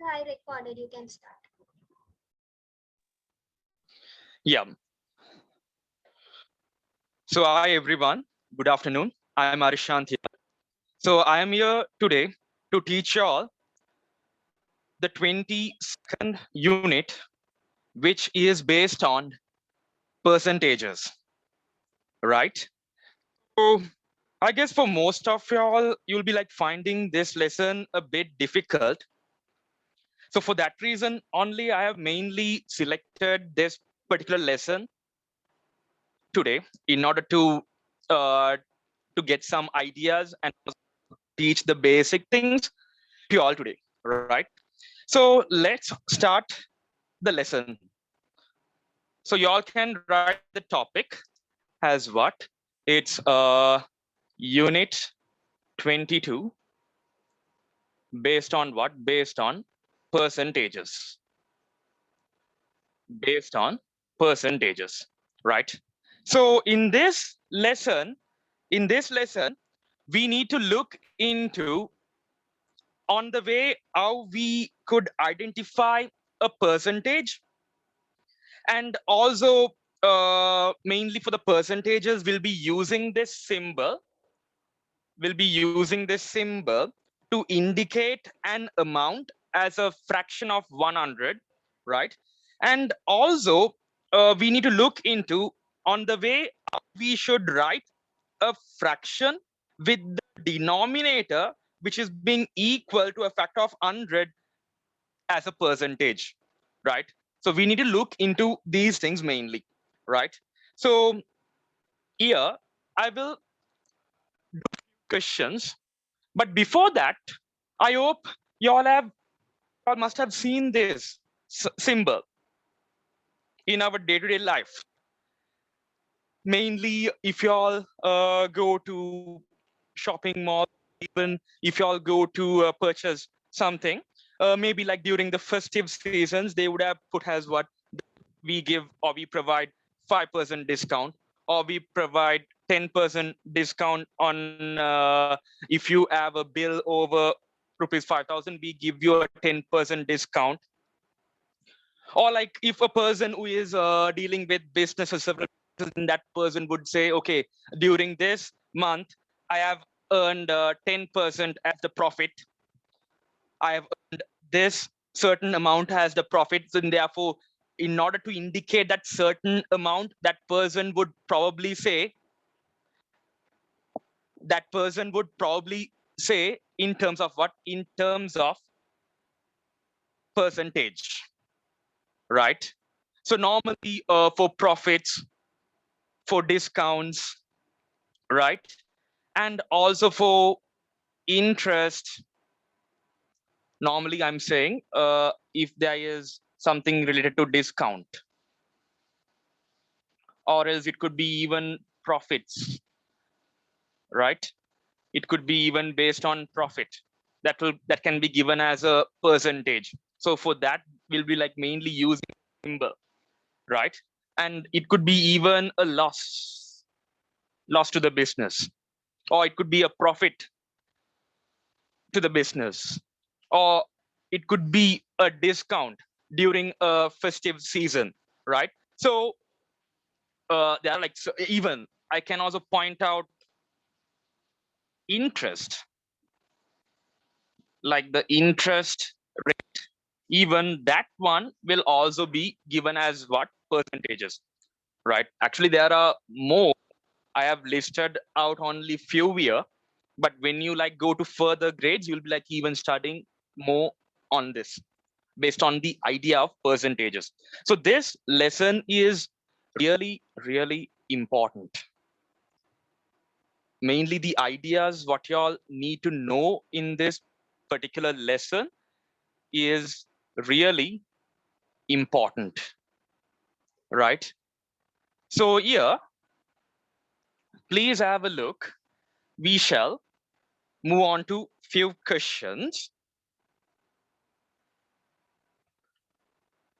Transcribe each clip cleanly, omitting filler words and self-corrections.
I recorded. You can start. Yeah. So hi everyone. Good afternoon. I'm Arishant here. So I am here today to teach you all the 22nd unit, which is based on percentages, right? So I guess for most of y'all, you'll be like finding this lesson a bit difficult. So for that reason, only I have mainly selected this particular lesson today in order uh, to get some ideas and teach the basic things to you all today, right? So let's start the lesson. So y'all can write the topic as what? It's unit 22 based on what? Based on percentages. Based on percentages, right? So in this lesson, we need to look into on the way how we could identify a percentage, and also mainly for the percentages we'll be using this symbol to indicate an amount as a fraction of 100, right? And also we need to look into on the way how we should write a fraction with the denominator which is being equal to a factor of 100 as a percentage, right? So we need to look into these things mainly, right? So here I will questions, but before that, I hope y'all must have seen this symbol in our day-to-day life. Mainly, if y'all go to shopping mall, even if y'all go to purchase something, maybe like during the festive seasons, they would have put as what we give or we provide 5% discount, or we provide 10% discount on if you have a bill over rupees 5,000, we give you a 10% discount. Or like if a person who is dealing with businesses, several businesses, that person would say, okay, during this month, I have earned 10% as the profit. I have earned this certain amount as the profits, and therefore, in order to indicate that certain amount, that person would probably say in terms of what? In terms of percentage, right? So normally for profits, for discounts, right? And also for interest, normally I'm saying if there is something related to discount, or else it could be even profits, right? It could be even based on profit that can be given as a percentage. So for that, we'll be like mainly using symbol, right? And it could be even a loss to the business, or it could be a profit to the business, or it could be a discount during a festive season, right? So there are like, so even I can also point out interest, like the interest rate, even that one will also be given as what? Percentages, right? Actually there are more. I have listed out only few here, but when you like go to further grades, you'll be like even studying more on this based on the idea of percentages. So this lesson is really important. Mainly the ideas what y'all need to know in this particular lesson is really important, right? So here, please have a look. We shall move on to few questions.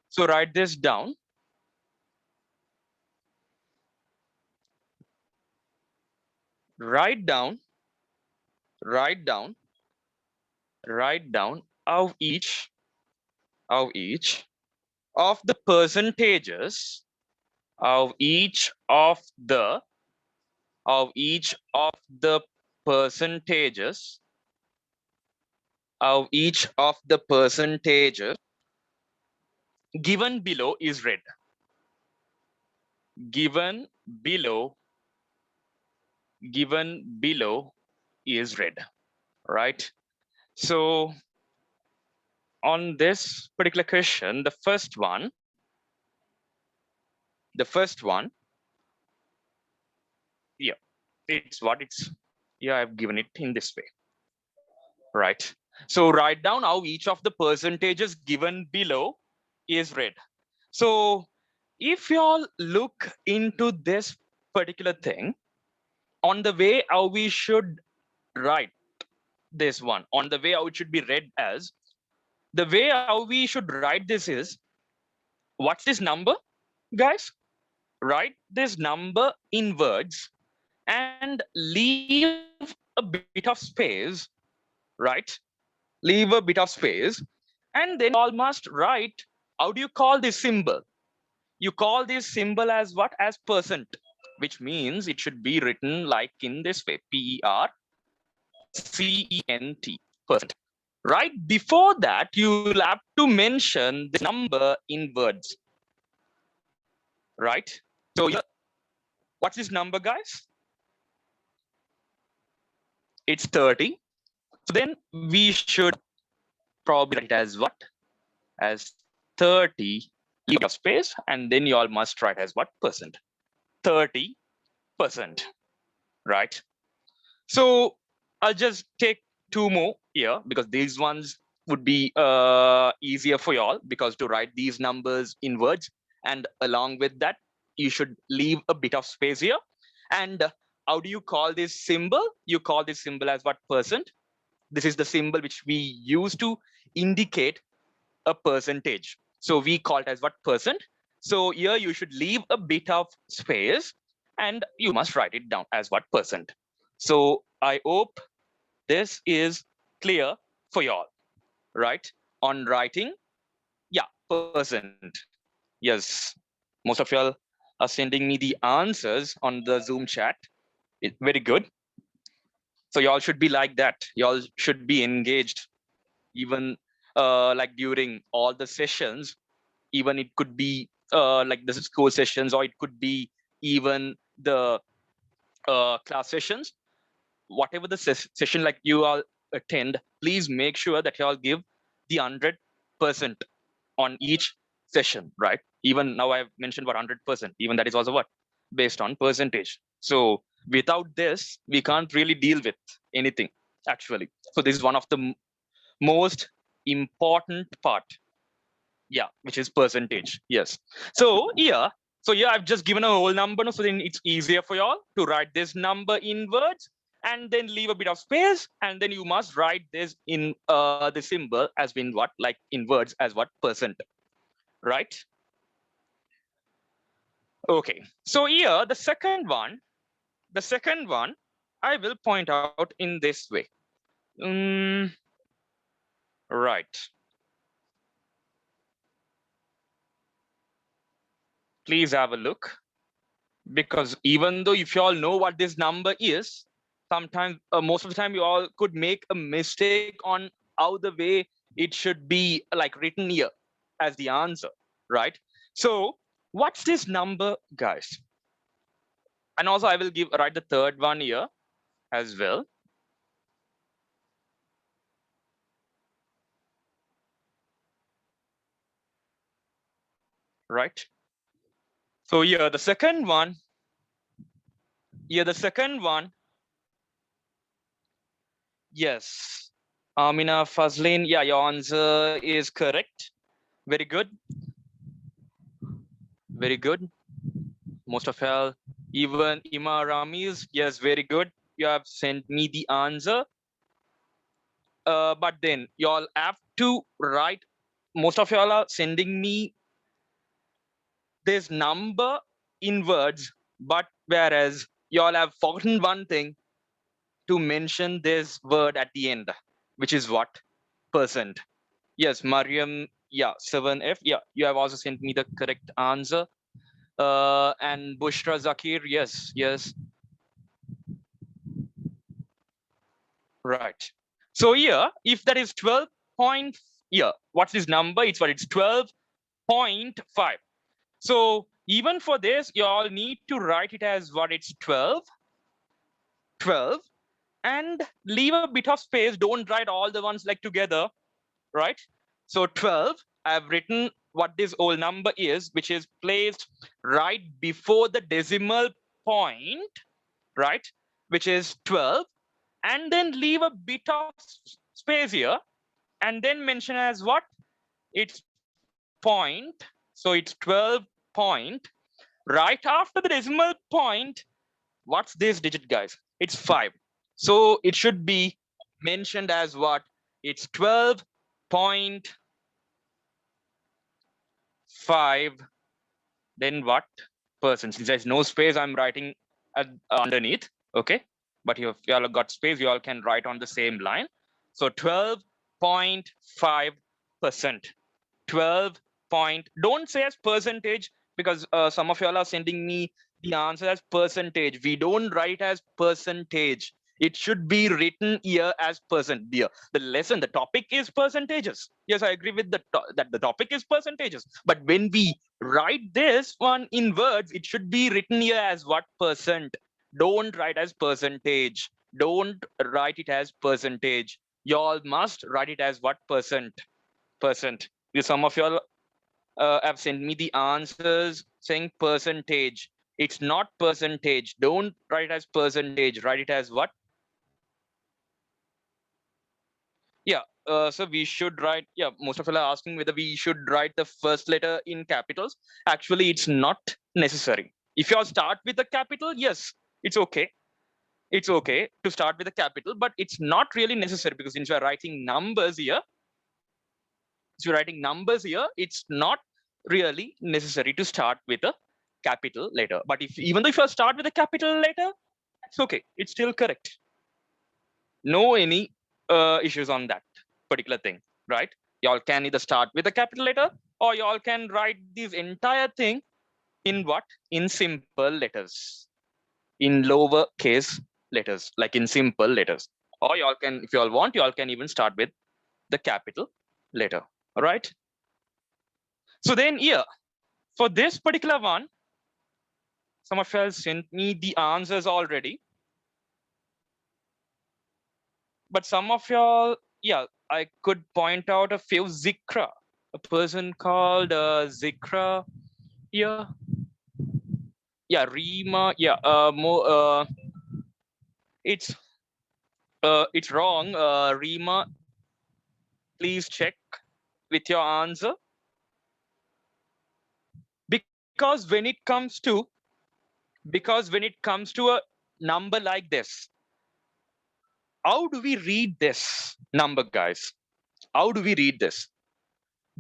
So write this down. Write down, write down, write down how each of the percentages of each of the percentages of each of the percentages given below is read. Given below is read, right? So on this particular question, the first one, yeah, I've given it in this way, right? So write down how each of the percentages given below is read. So if you all look into this particular thing, on the way how we should write this one, on the way how it should be read as, the way how we should write this is, what's this number, guys? Write this number in words and leave a bit of space, right? Leave a bit of space, and then you all must write, how do you call this symbol? You call this symbol as what? As percent, which means it should be written like in this way, PERCENT, percent. Right before that, you'll have to mention this number in words, right? So what's this number, guys? It's 30. So then we should probably write it as what? As 30, leave a space, and then you all must write as what? Percent. 30%, right? So I'll just take two more here because these ones would be easier for y'all, because to write these numbers in words, and along with that, you should leave a bit of space here. And how do you call this symbol? You call this symbol as what? Percent. This is the symbol which we use to indicate a percentage. So we call it as what? Percent. So here you should leave a bit of space and you must write it down as what? Percent. So I hope this is clear for y'all, right? On writing, yeah, percent. Yes, most of y'all are sending me the answers on the Zoom chat. Very good. So y'all should be like that. Y'all should be engaged, even like during all the sessions. Even it could be like the school sessions, or it could be even the class sessions. Whatever the session like you all attend, please make sure that you all give the 100% on each session, right? Even now I've mentioned what 100%, even that is also what? Based on percentage. So without this, we can't really deal with anything, actually. So this is one of the most important part, yeah, which is percentage. Yes. So yeah, I've just given a whole number, so then it's easier for y'all to write this number in words and then leave a bit of space, and then you must write this in the symbol as in what? Like in words as what? Percent, right? Okay, so here the second one I will point out in this way. Right. Please have a look, because even though if you all know what this number is, sometimes most of the time you all could make a mistake on how the way it should be like written here as the answer, right? So what's this number, guys? And also I will write the third one here as well. Right. So here the second one. Yes. Amina Fazlin, yeah, your answer is correct. Very good. Very good. Most of y'all, even Ima Ramiz, yes, very good. You have sent me the answer. But then y'all have to write, most of y'all are sending me this number in words, but whereas y'all have forgotten one thing, to mention this word at the end, which is what? Percent. Yes, Mariam, Yeah, 7F. Yeah, you have also sent me the correct answer. And Bushra Zakir, yes, yes. Right. So here, if that is 12 point, yeah, what's this number? It's what? It's 12.5. So even for this, you all need to write it as what? It's 12, and leave a bit of space. Don't write all the ones like together, right? So 12, I've written what this whole number is, which is placed right before the decimal point, right? Which is 12, and then leave a bit of space here, and then mention as what? It's point. So it's 12 point. Right after the decimal point, what's this digit, guys? It's 5. So it should be mentioned as what? It's 12.5. Then what? Percent. Since there's no space, I'm writing underneath. Okay. But if you all got space, you all can write on the same line. So 12.5%. 12 point. Don't say as percentage, because some of y'all are sending me the answer as percentage. We don't write as percentage. It should be written here as percent. The lesson, the topic is percentages. Yes, I agree with that the topic is percentages. But when we write this one in words, it should be written here as what? Percent. Don't write as percentage. Don't write it as percentage. Y'all must write it as what? Percent. Percent. Some of y'all have sent me the answers saying percentage. It's not percentage. Don't write it as percentage. Write it as what? Yeah. So we should write. Yeah. Most of you are asking whether we should write the first letter in capitals. Actually, it's not necessary. If you all start with a capital, yes, it's okay. It's okay to start with a capital, but it's not really necessary, because since you are writing numbers here, it's not really necessary to start with a capital letter. But even though if you start with a capital letter, it's okay. It's still correct. No any issues on that particular thing, right? Y'all can either start with a capital letter, or y'all can write this entire thing in what? In simple letters, in lower case letters, like in simple letters. Or y'all can, if y'all want, y'all can even start with the capital letter. All right. So then here, for this particular one, some of y'all sent me the answers already. But some of y'all, yeah, I could point out a few. Zikra, a person called Zikra. Yeah. Yeah, Rima. Yeah, it's wrong. Rima, please check with your answer. Because when it comes to a number like this, how do we read this number, guys? How do we read this?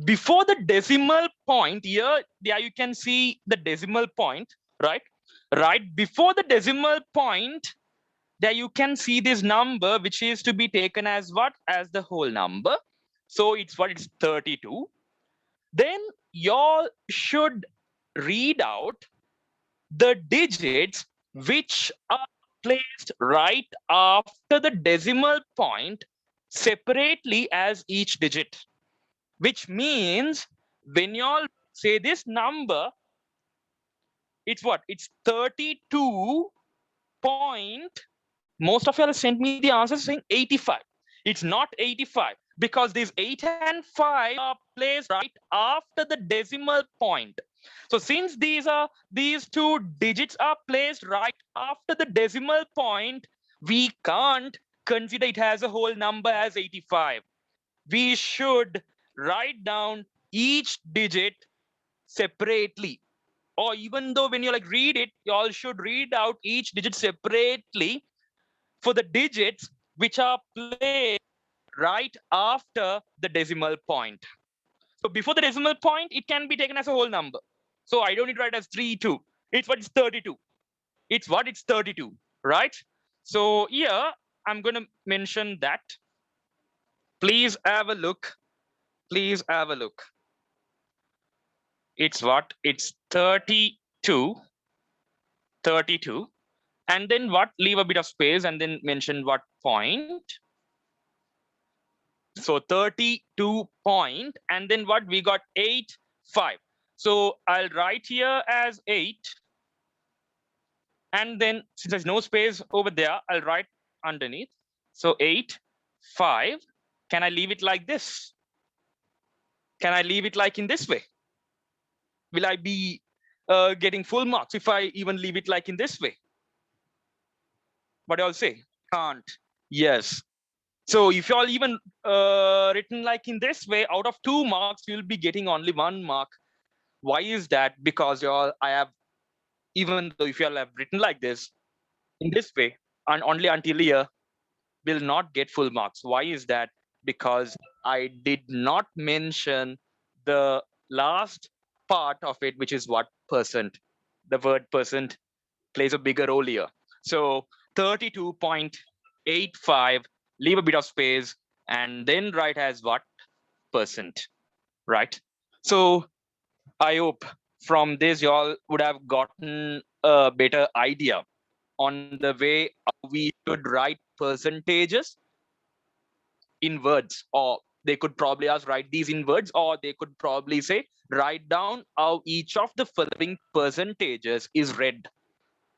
Before the decimal point, here, yeah, you can see the decimal point, right? Right before the decimal point, there you can see this number, which is to be taken as what? As the whole number. So it's what? It's 32. Then y'all should read out the digits which are placed right after the decimal point separately as each digit, which means when y'all say this number, it's what? It's 32 point. Most of y'all sent me the answer saying 85. It's not 85, because these 8 and 5 are placed right after the decimal point. So since these two digits are placed right after the decimal point, we can't consider it as a whole number as 85. We should write down each digit separately. Or even though when you like read it, you all should read out each digit separately for the digits which are placed right after the decimal point. So before the decimal point, it can be taken as a whole number. So I don't need to write as 3, 2. It's what? It's 32. It's what? It's 32, right? So here, I'm going to mention that. Please have a look. Please have a look. It's what? It's 32. And then what? Leave a bit of space and then mention what point. So 32 point, and then what? We got 8, 5. So I'll write here as 8. And then since there's no space over there, I'll write underneath. So 8, 5. Can I leave it like this? Can I leave it like in this way? Will I be getting full marks if I even leave it like in this way? What do y'all say? Can't. Yes. So if y'all even written like in this way, out of 2 marks, you'll be getting only 1 mark. Why is that? Because y'all, I have, even though if y'all have written like this, in this way, and only until here, will not get full marks. Why is that? Because I did not mention the last part of it, which is what? Percent. The word percent plays a bigger role here. So 32.85, leave a bit of space, and then write as what? Percent, right? So I hope from this you all would have gotten a better idea on the way we should write percentages in words, or they could probably ask write these in words, or they could probably say write down how each of the following percentages is read.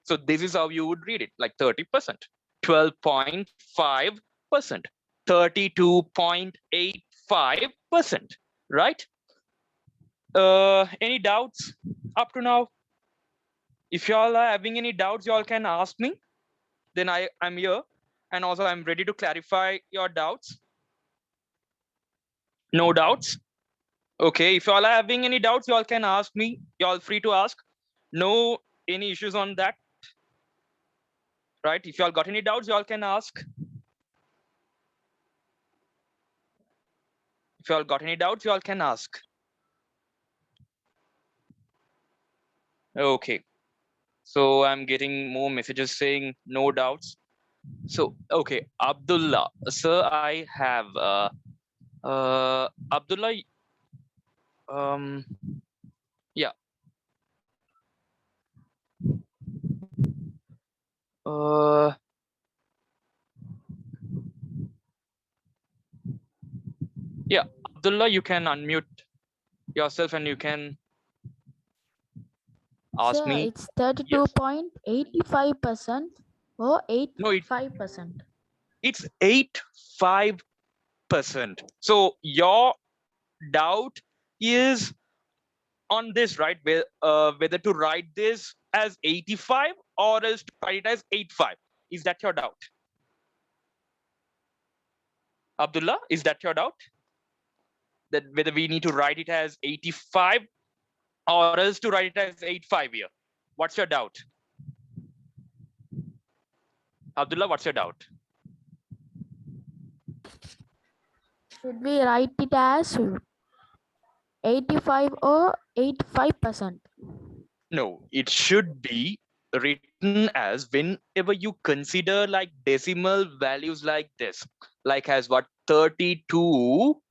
So this is how you would read it, like 30%, 12.5%, 32.85%, right? Any doubts up to now? If y'all are having any doubts, y'all can ask me. Then I'm here, and also I'm ready to clarify your doubts. No doubts? Okay, if y'all are having any doubts, y'all can ask me. Y'all free to ask. No any issues on that, right? If y'all got any doubts, y'all can ask. If y'all got any doubts, y'all can ask. Okay. So I'm getting more messages saying no doubts. So, okay, Abdullah. Sir, I have Abdullah. Yeah. Yeah, Abdullah, you can unmute yourself and you can ask Sir, me. it's 32.85% or No, 85%. it's 85%. So your doubt is on this, right? Whether to write this as 85 or else to write it as 85. Is that your doubt? Abdullah, is that your doubt? That whether we need to write it as 85 or else to write it as 85 here? What's your doubt? Abdullah, what's your doubt? Should we write it as 85 or 85%? No, it should be written as whenever you consider like decimal values like this, like as what 32.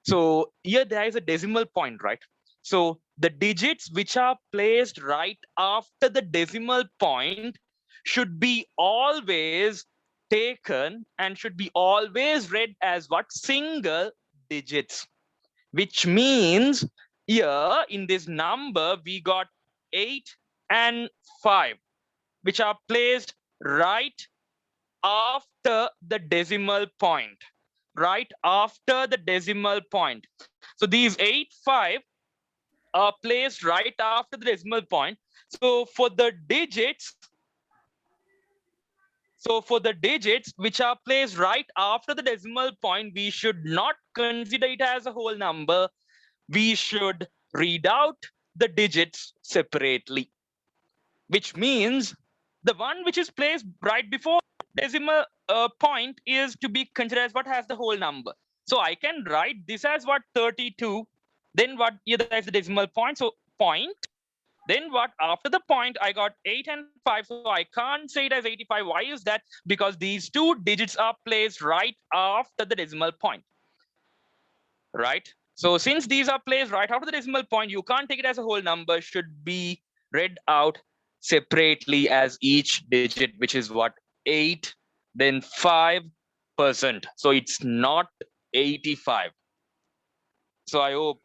So here there is a decimal point, right? So the digits which are placed right after the decimal point should be always taken and should be always read as what? Single digits, which means here in this number we got 8 and 5, which are placed right after the decimal point, right after the decimal point. So these 8, 5 are placed right after the decimal point. So for the digits, which are placed right after the decimal point, we should not consider it as a whole number. We should read out the digits separately, which means the one which is placed right before decimal point is to be considered as what has the whole number. So I can write this as what? 32. Then what? Here there is the decimal point. So point. Then what? After the point, I got 8 and 5. So I can't say it as 85. Why is that? Because these two digits are placed right after the decimal point. Right? So since these are placed right after the decimal point, you can't take it as a whole number, should be read out separately as each digit, which is what? 8, then 5%. So it's not 85. So I hope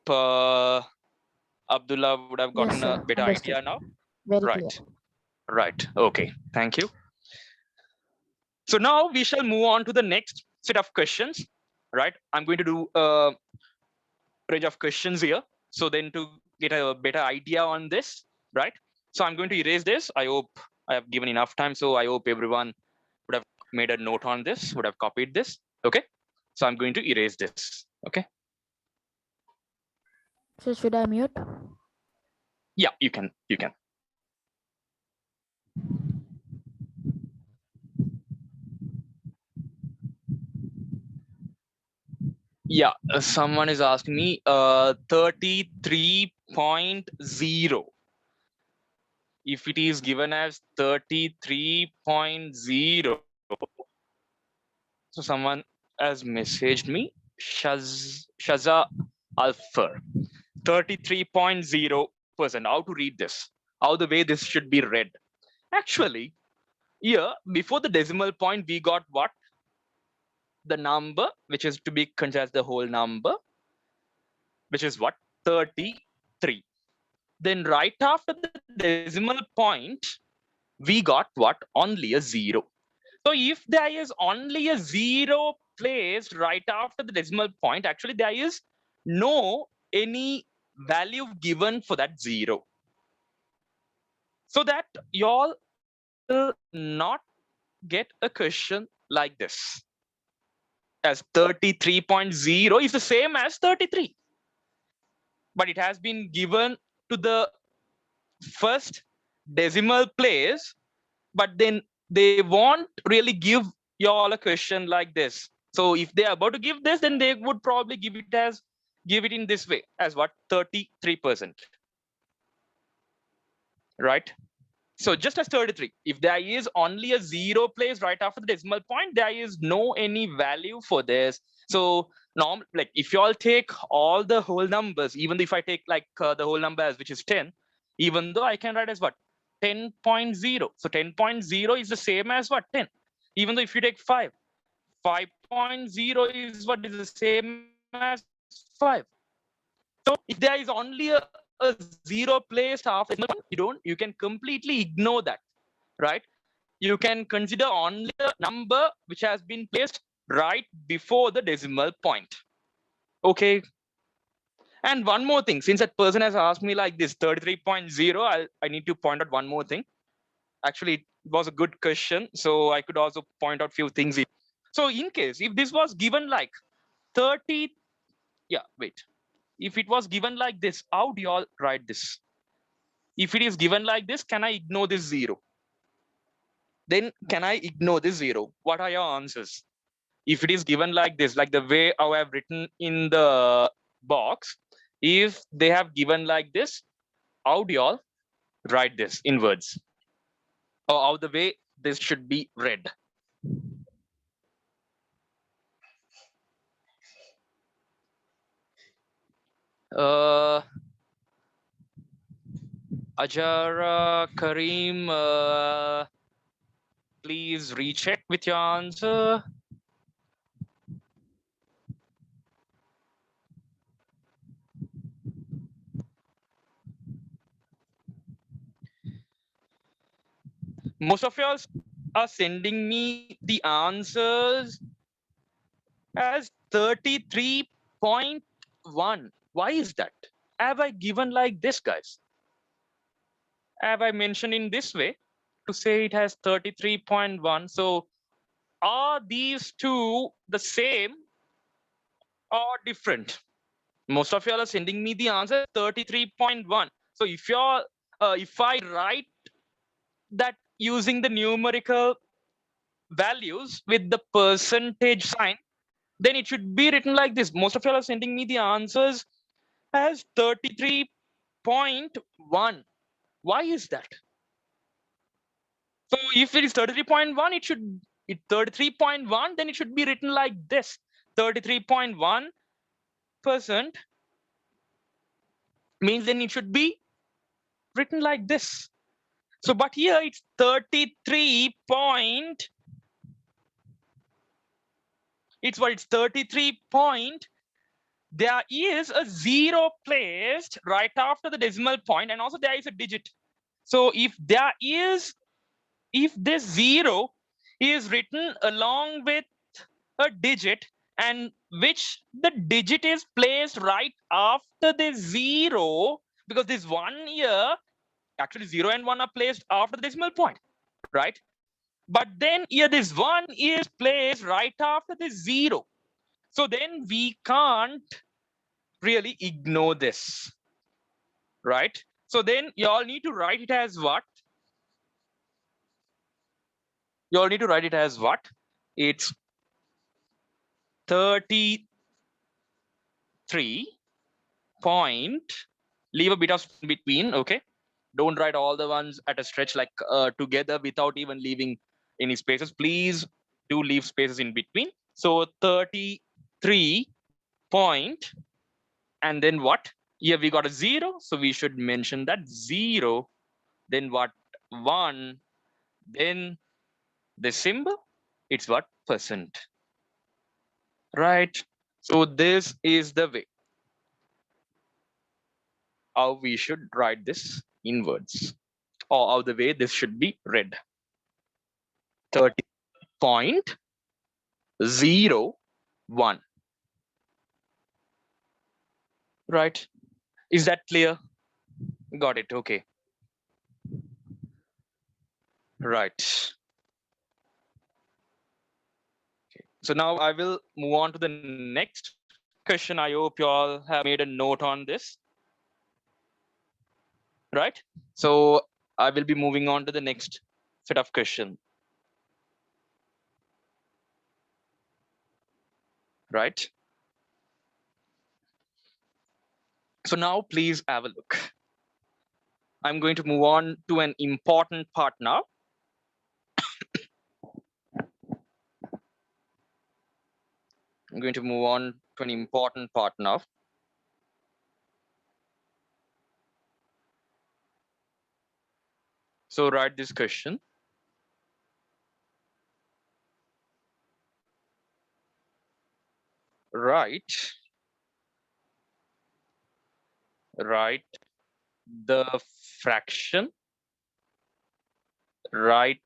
Abdullah would have Yes, gotten a sir. better Understood. idea now. Very Right. clear. Right. Okay. Thank you. So now we shall move on to the next set of questions. Right. I'm going to do a range of questions here. So then to get a better idea on this, right? So I'm going to erase this. I hope I have given enough time. So I hope everyone would have made a note on this, would have copied this. Okay. So I'm going to erase this. Okay. So should I mute? Yeah, you can. You can. Yeah, someone is asking me 33.0. If it is given as 33.0, so someone has messaged me, Shaza Alfer, 33.0%. How to read this? How the way this should be read? Actually, here before the decimal point, we got what? The number, which is to be considered as the whole number, which is what? 33. Then right after the decimal point, we got what? Only a 0. So if there is only a 0 placed right after the decimal point, actually there is no any value given for that 0. So that y'all will not get a question like this. As 33.0 is the same as 33. But it has been given to the first decimal place, but then they won't really give you all a question like this. So if they are about to give this, then they would probably give it in this way as what? 33%. Right? So just as 33, if there is only a 0 place right after the decimal point, there is no any value for this. So like if you all take all the whole numbers, even if I take like the whole number as which is 10, even though I can write as what? 10.0. So 10.0 is the same as what? 10. Even though if you take 5, 5.0 is what is the same as 5. So if there is only a 0 placed after you can completely ignore that, right? You can consider only the number which has been placed right before the decimal point. Okay. And one more thing, since that person has asked me like this 33.0, I need to point out one more thing. Actually, it was a good question, so I could also point out few things. So in case if this was given like 30, yeah, wait. If it was given like this, how do you all write this? If it is given like this, can I ignore this 0? Then can I ignore this 0? What are your answers? If it is given like this, like the way I have written in the box, if they have given like this, how do you all write this in words? Or how the way this should be read? Ajara, Kareem, please recheck with your answer. Most of y'all are sending me the answers as 33.1. Why is that? Have I given like this, guys? Have I mentioned in this way to say it has 33.1? So are these two the same or different? Most of y'all are sending me the answer 33.1. So if you're if I write that using the numerical values with the percentage sign, then it should be written like this. Most of y'all are sending me the answers as 33.1. Why is that? So if it is 33.1, it should 33.1, then it should be written like this. 33.1%. means then it should be written like this. So, but here it's 33 point. It's what? It's 33 point. There is a zero placed right after the decimal point, and also there is a digit. So if this zero is written along with a digit, and which the digit is placed right after the zero, because this 1 here, actually 0 and 1 are placed after the decimal point, right? But then here this 1 is placed right after the 0. So then we can't really ignore this, right? So then you all need to write it as what? You all need to write it as what? It's 33 point, leave a bit of between, okay? Don't write all the ones at a stretch like together without even leaving any spaces. Please do leave spaces in between. So 33 point, and then what? Here we got a 0, so we should mention that 0. Then what? 1. Then the symbol, it's what? Percent, right? So this is the way how we should write this in words, or how the way this should be read. 30.01, right? Is that clear? Got it. Okay. Right. Okay. So now I will move on to the next question. I hope you all have made a note on this. Right. So I will be moving on to the next set of question. Right. So now please have a look. I'm going to move on to an important part now. I'm going to move on to an important part now. So write this question. Write the fraction. Write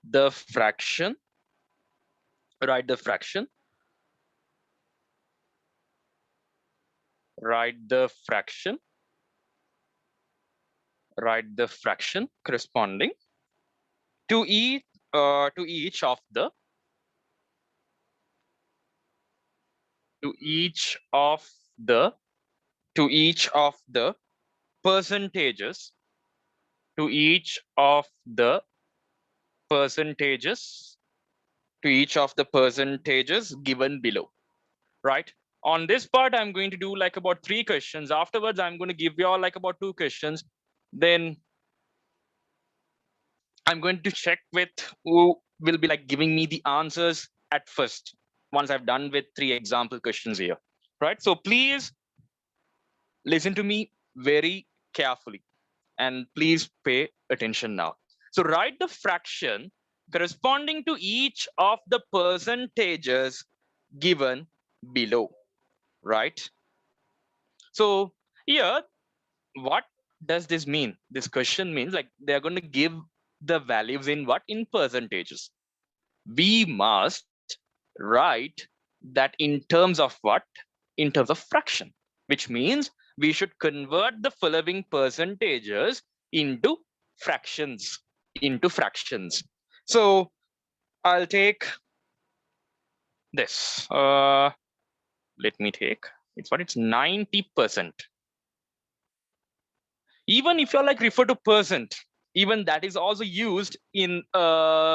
the fraction. Write the fraction. Write the fraction. Write the fraction corresponding to each of the percentages, to each of the percentages given below, right? On this part, I'm going to do like about 3 questions. Afterwards, I'm going to give you all like about 2 questions. Then I'm going to check with who will be like giving me the answers at first, once I've done with 3 example questions here, right? So please listen to me very carefully and please pay attention now. So write the fraction corresponding to each of the percentages given below, right? So here, what does this mean? This question means like they're going to give the values in what? In percentages. We must write that in terms of what? In terms of fraction, which means we should convert the following percentages into fractions. So I'll take this. Let me take, it's 90%. Even if you're like refer to percent, even that is also used in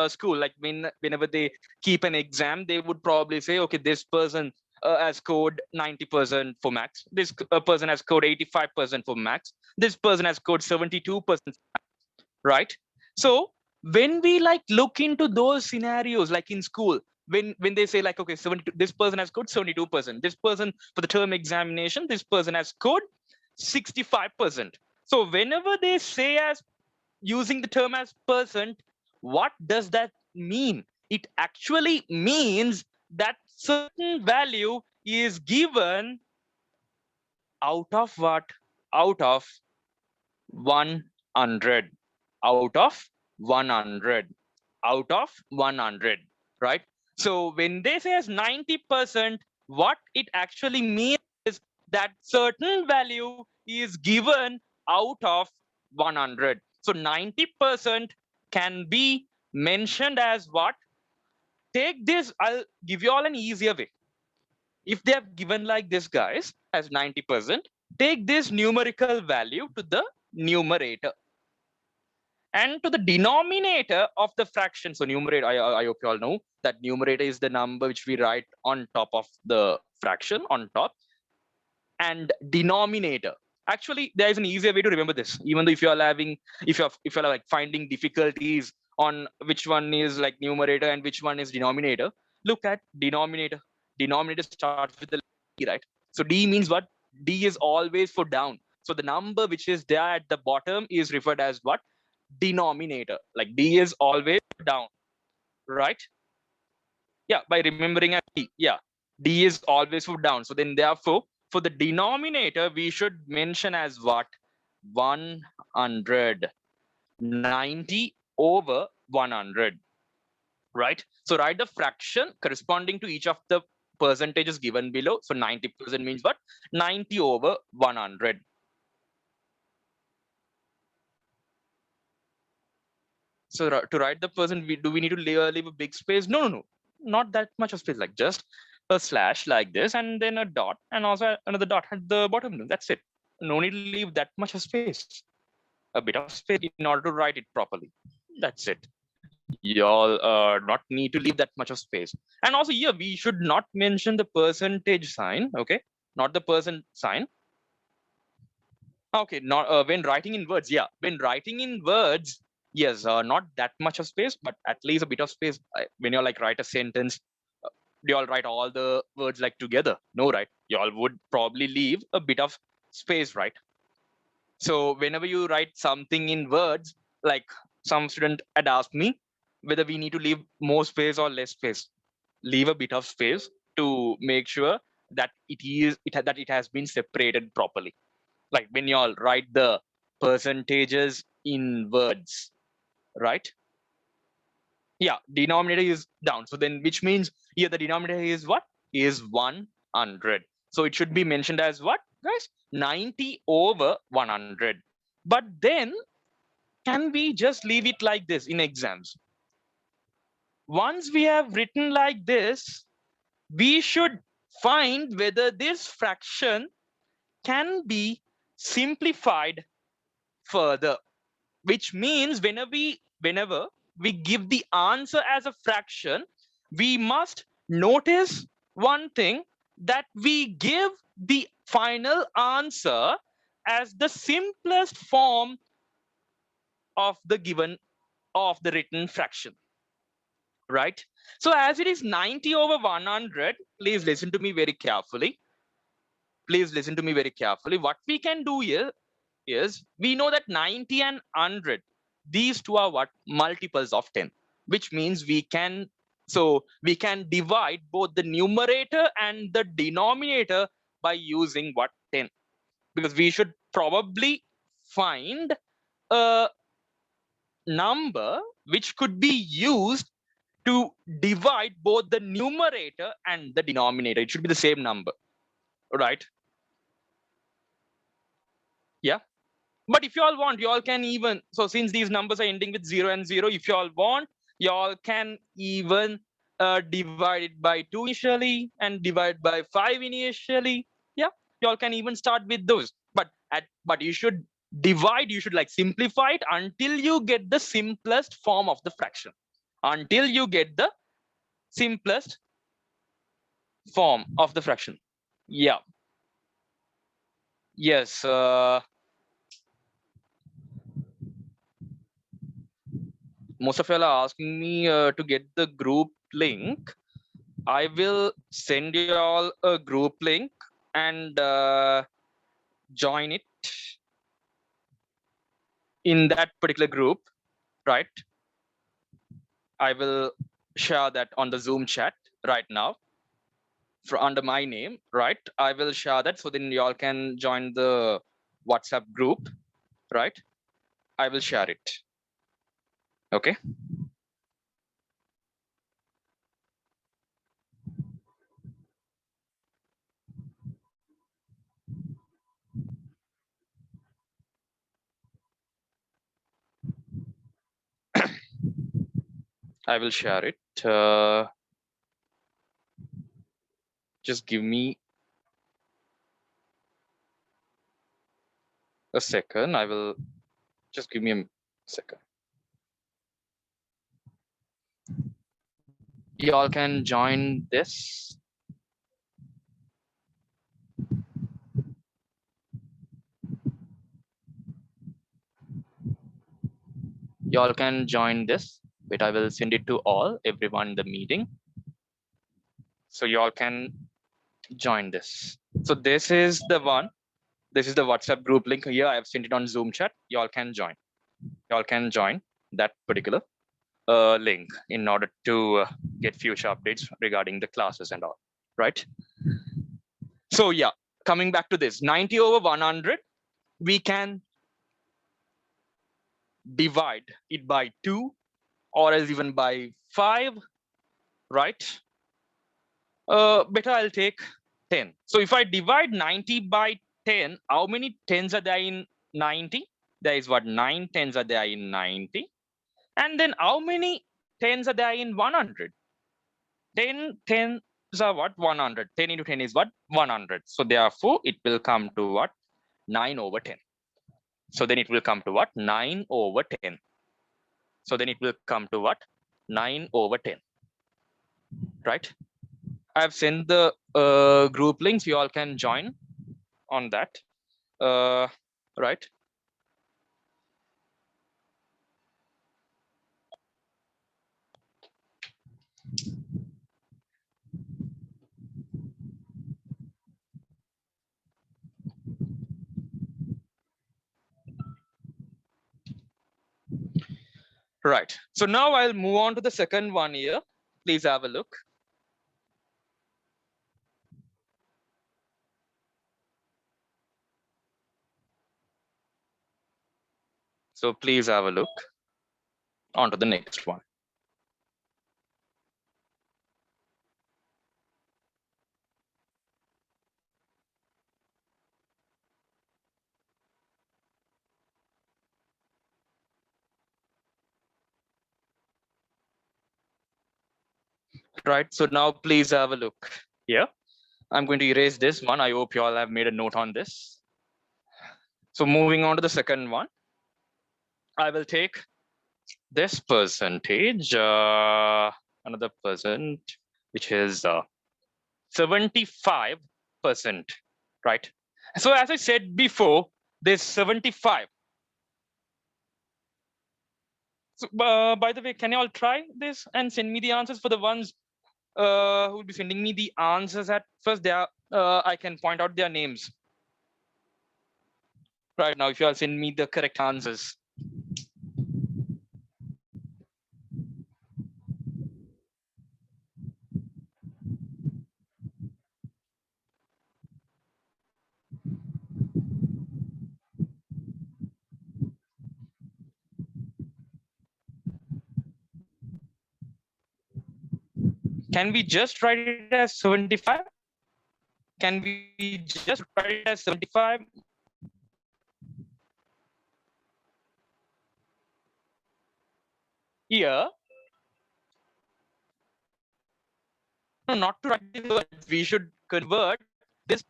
school. Like whenever they keep an exam, they would probably say, okay, this person has scored 90% for max. This person has scored 85% for max. This person has scored 72%, right? So when we like look into those scenarios, like in school, when they say like, okay, 72, this person has scored 72%. This person for the term examination, this person has scored 65%. So whenever they say as using the term as percent, what does that mean? It actually means that certain value is given out of what? Out of 100. Out of 100. Out of 100. Right? So when they say as 90%, what it actually means is that certain value is given out of 100. So 90% can be mentioned as what? Take this, I'll give you all an easier way. If they have given like this, guys, as 90%, take this numerical value to the numerator and to the denominator of the fraction. So numerator, I hope you all know that numerator is the number which we write on top of the fraction on top, and denominator. Actually, there is an easier way to remember this. Even though if you are having, if you're like finding difficulties on which one is like numerator and which one is denominator, look at denominator. Denominator starts with the D, right? So D means what? D is always for down. So the number which is there at the bottom is referred as what? Denominator. Like D is always down, right? Yeah, by remembering a D. Yeah, D is always for down. So then therefore, for the denominator, we should mention as what? 100. 90 over 100. Right? So write the fraction corresponding to each of the percentages given below. So 90% means what? 90 over 100. So to write the percent, do we need to leave a big space? No, no, no, not that much of space. Like just a slash like this, and then a dot, and also another dot at the bottom. That's it. No need to leave that much of space. A bit of space in order to write it properly. That's it. Y'all not need to leave that much of space. And also here we should not mention the percentage sign. Okay, not the percent sign. Okay, not when writing in words. Yeah, when writing in words, yes, not that much of space, but at least a bit of space. When you like write a sentence, do you all write all the words like together? No, right? You all would probably leave a bit of space, right? So whenever you write something in words, like some student had asked me whether we need to leave more space or less space. Leave a bit of space to make sure that it has been separated properly. Like when you all write the percentages in words, right? Yeah, denominator is down. So then which means here the denominator is what? Is 100. So it should be mentioned as what, guys? 90 over 100. But then can we just leave it like this in exams? Once we have written like this, we should find whether this fraction can be simplified further, which means whenever we give the answer as a fraction, we must notice one thing, that we give the final answer as the simplest form of the given of the written fraction, right? So as it is 90 over 100, please listen to me very carefully. Please listen to me very carefully. What we can do here is, we know that 90 and 100, these two are what? Multiples of 10, which means we can divide both the numerator and the denominator by using what? 10. Because we should probably find a number which could be used to divide both the numerator and the denominator. It should be the same number, right? Yeah. But if you all want, you all can even, so since these numbers are ending with 0 and 0, if you all want, you all can even divide it by 2 initially and divide by 5 initially. Yeah, you all can even start with those. But you should divide, you should like simplify it until you get the simplest form of the fraction. Until you get the simplest form of the fraction. Yeah. Yes. Most of you are asking me to get the group link. I will send you all a group link, and join it in that particular group, right? I will share that on the Zoom chat right now for under my name, right? I will share that so then y'all can join the WhatsApp group, right? I will share it. Okay. I will share it. Just give me a second. I will just give me a second. Y'all can join this. Y'all can join this. Wait, I will send it to all, everyone in the meeting. So y'all can join this. So this is the one. This is the WhatsApp group link here. I have sent it on Zoom chat. Y'all can join. Y'all can join that particular link in order to get future updates regarding the classes and all, right? So yeah, coming back to this, 90 over 100, we can divide it by 2 or else even by 5, right? Better I'll take 10. So if I divide 90 by 10, how many 10s are there in 90? There is what, 9 10s are there in 90. And then how many 10s are there in 100? 10 10s are what? 100. 10 into 10 is what? 100. So therefore, it will come to what? 9 over 10. So then it will come to what? 9 over 10. So then it will come to what? 9 over 10. Right? I've sent the group links. You all can join on that. Right? Right. So now I'll move on to the second one here. Please have a look. So please have a look on to the next one. Right. So now please have a look here. I'm going to erase this one. I hope you all have made a note on this. So moving on to the second one, I will take this percentage, another percent, which is 75%, right? So as I said before, this 75. So by the way, can you all try this and send me the answers for the ones who will be sending me the answers at first? They are, I can point out their names. Right now, if you all send me the correct answers. Can we just write it as 75? Can we just write it as 75? Here. No, not to write the word. We should convert this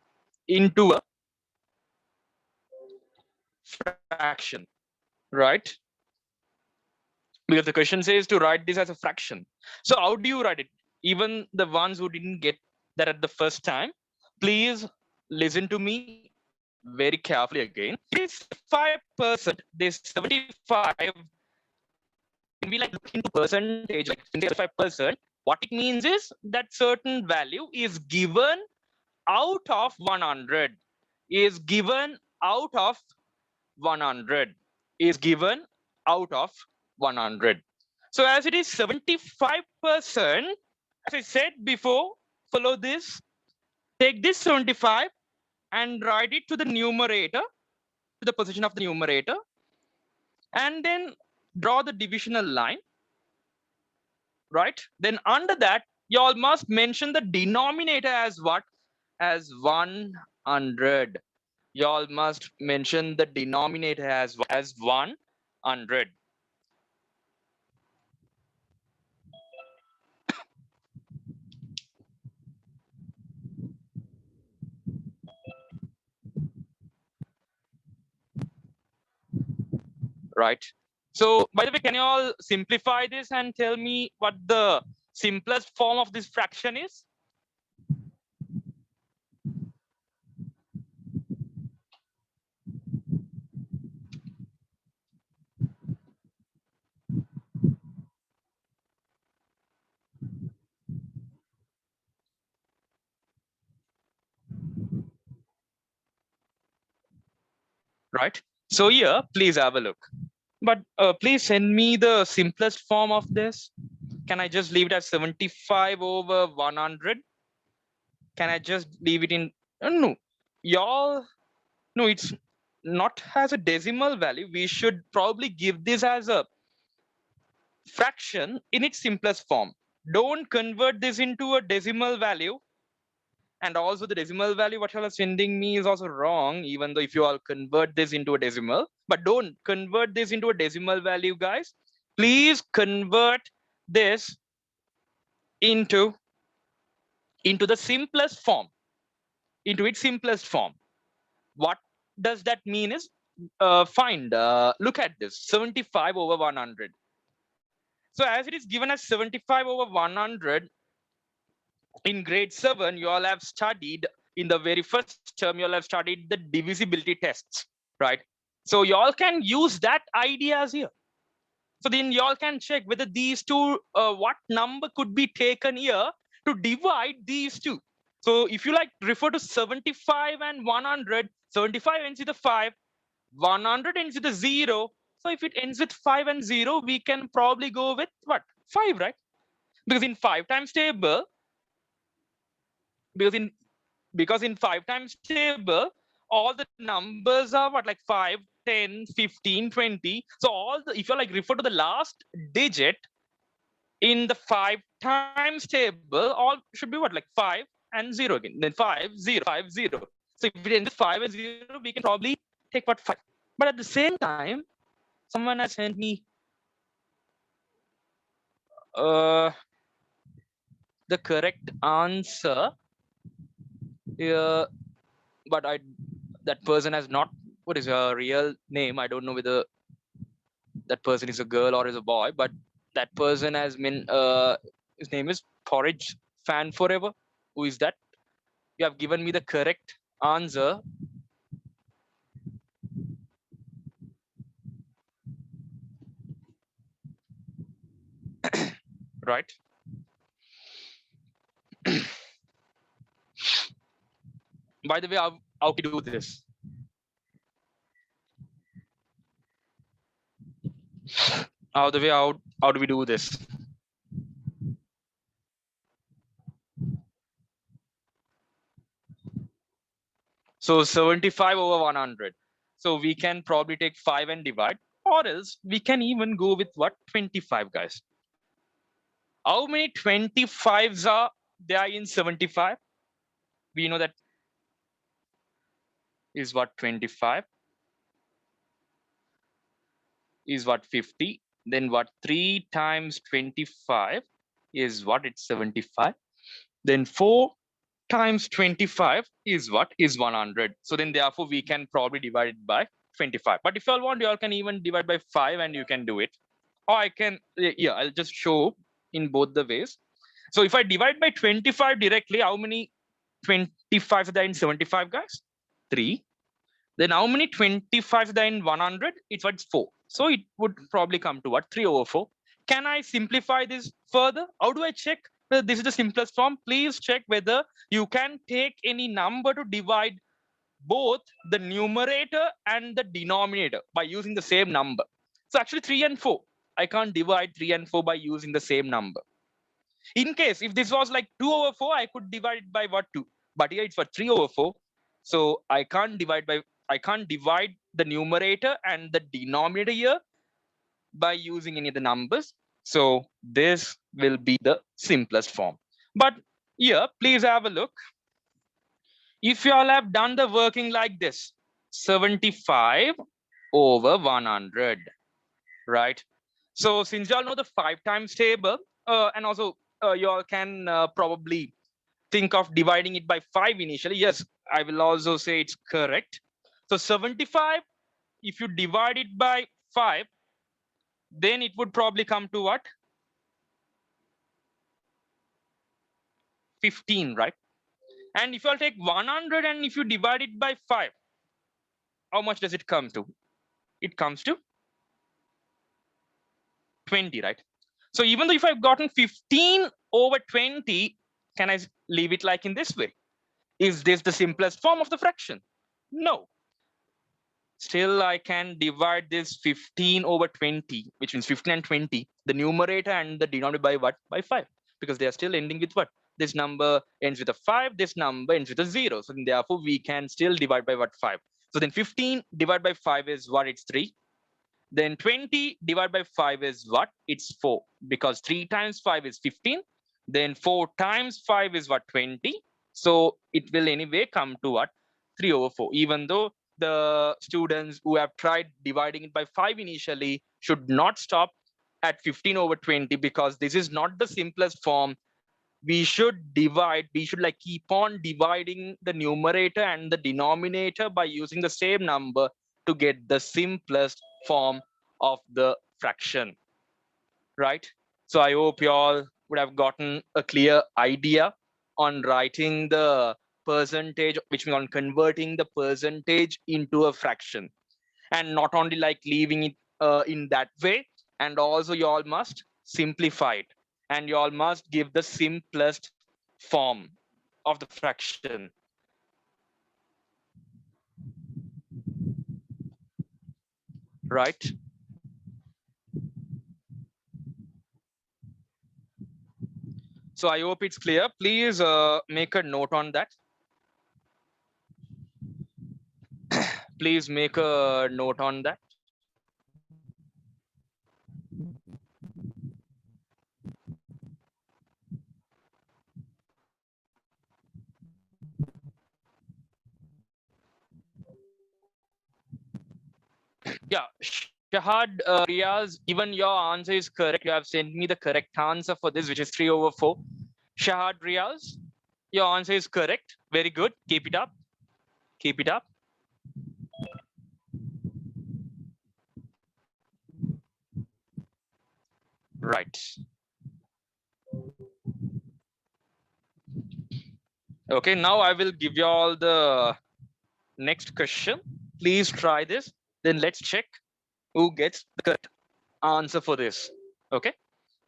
into a fraction, right? Because the question says to write this as a fraction. So how do you write it? Even the ones who didn't get that at the first time, please listen to me very carefully again. This 5%, this 75, when we like look into percentage, like 75%, what it means is that certain value is given out of 100, is given out of 100 is given out of 100. So as it is 75%, as I said before, follow this, take this 75 and write it to the numerator, to the position of the numerator, and then draw the divisional line, right? Then under that, you all must mention the denominator as what? As 100. You all must mention the denominator as 100. Right? So by the way, can you all simplify this and tell me what the simplest form of this fraction is? Right? So here, please have a look. But please send me the simplest form of this. Can I just leave it as 75 over 100? Can I just leave it in? No, y'all. No, it's not as a decimal value. We should probably give this as a fraction in its simplest form. Don't convert this into a decimal value. And also the decimal value what you are sending me is also wrong, even though if you all convert this into a decimal, but don't convert this into a decimal value, guys. Please convert this into the simplest form, into its simplest form. What does that mean is, look at this, 75 over 100. So as it is given as 75 over 100, in grade 7, you all have studied, in the very first term, you all have studied the divisibility tests, right? So you all can use that ideas here. So then you all can check whether these two, what number could be taken here to divide these two. So if you like refer to 75 and 100, 75 ends with a 5, 100 ends with a 0. So if it ends with 5 and 0, we can probably go with what? 5, right? Because in 5 times table, because in 5 times table, all the numbers are what, like 5, 10, 15, 20. So all the, if you like refer to the last digit in the 5 times table, all should be what, like 5 and 0 again, then 5, 0, 5, 0. So if it ends with 5 and 0, we can probably take what, 5. But at the same time, someone has sent me the correct answer here, but that person has not, what is her real name? I don't know whether that person is a girl or is a boy, but that person has been, his name is Porridge Fan Forever. Who is that? You have given me the correct answer. Right? By the way, how we do this? How do we do this? So 75 over 100. So we can probably take 5 and divide, or else we can even go with what, 25, guys. How many 25s are there in 75? We know that is what, 25 is what, 50. Then what, 3 times 25 is what, it's 75. Then 4 times 25 is what, is 100. So then therefore we can probably divide it by 25. But if you all want, you all can even divide by 5 and you can do it. Or I can, yeah, I'll just show in both the ways. So if I divide by 25 directly, how many 25s are there in 75, guys? 3. Then how many 25s are there in 100? It's what, it's 4. So it would probably come to what, 3 over 4. Can I simplify this further? How do I check whether this is the simplest form? Please check whether you can take any number to divide both the numerator and the denominator by using the same number. So actually 3 and 4, I can't divide 3 and 4 by using the same number. In case if this was like 2 over 4, I could divide it by what 2, but here it's for 3 over 4. So I can't divide the numerator and the denominator here by using any of the numbers. So this will be the simplest form. But here, please have a look. If you all have done the working like this, 75 over 100, right? So since you all know the 5 times table, and also you all can probably think of dividing it by 5 initially. Yes, I will also say it's correct. So 75, if you divide it by 5, then it would probably come to what? 15, right? And if I'll take 100 and if you divide it by 5, how much does it come to? It comes to 20, right? So even though if I've gotten 15 over 20, can I leave it like in this way? Is this the simplest form of the fraction? No. Still, I can divide this 15 over 20, which means 15 and 20, the numerator and the denominator by what? By 5, because they are still ending with what? This number ends with a 5, this number ends with a 0. So therefore, we can still divide by what? 5. So then 15 divided by 5 is what? It's 3. Then 20 divided by 5 is what? It's 4, because 3 times 5 is 15. Then 4 times 5 is what? 20. So it will anyway come to what? 3 over 4, even though the students who have tried dividing it by 5 initially should not stop at 15 over 20, because this is not the simplest form. We should like keep on dividing the numerator and the denominator by using the same number to get the simplest form of the fraction, right? So I hope you all would have gotten a clear idea on writing the percentage, which means on converting the percentage into a fraction, and not only like leaving it in that way, and also you all must simplify it, and you all must give the simplest form of the fraction. Right? So I hope it's clear. Please make a note on that. Please make a note on that. Yeah, Shahad, Riaz, even your answer is correct. You have sent me the correct answer for this, which is 3 over 4. Shahad, Riaz, your answer is correct. Very good. Keep it up. Keep it up. Right. Okay, now I will give you all the next question. Please try this. Then let's check who gets the correct answer for this. Okay.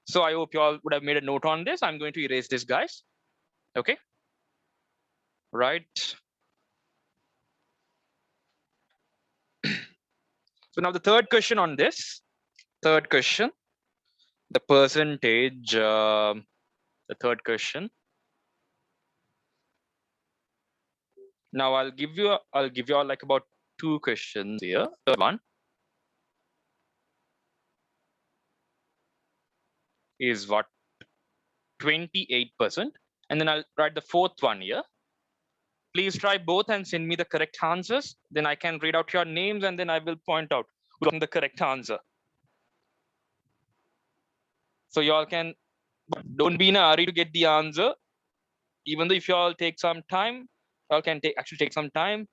So I hope you all would have made a note on this. I'm going to erase this, guys. Okay. Right. So now the third question on this. Third question. The percentage. The third question. Now I'll give you all like about 2 questions here. Third one is what? 28%. And then I'll write the fourth one here. Please try both and send me the correct answers. Then I can read out your names and then I will point out who got the correct answer. So you all can, but don't be in a hurry to get the answer. Even though if you all take some time, you all can actually take some time.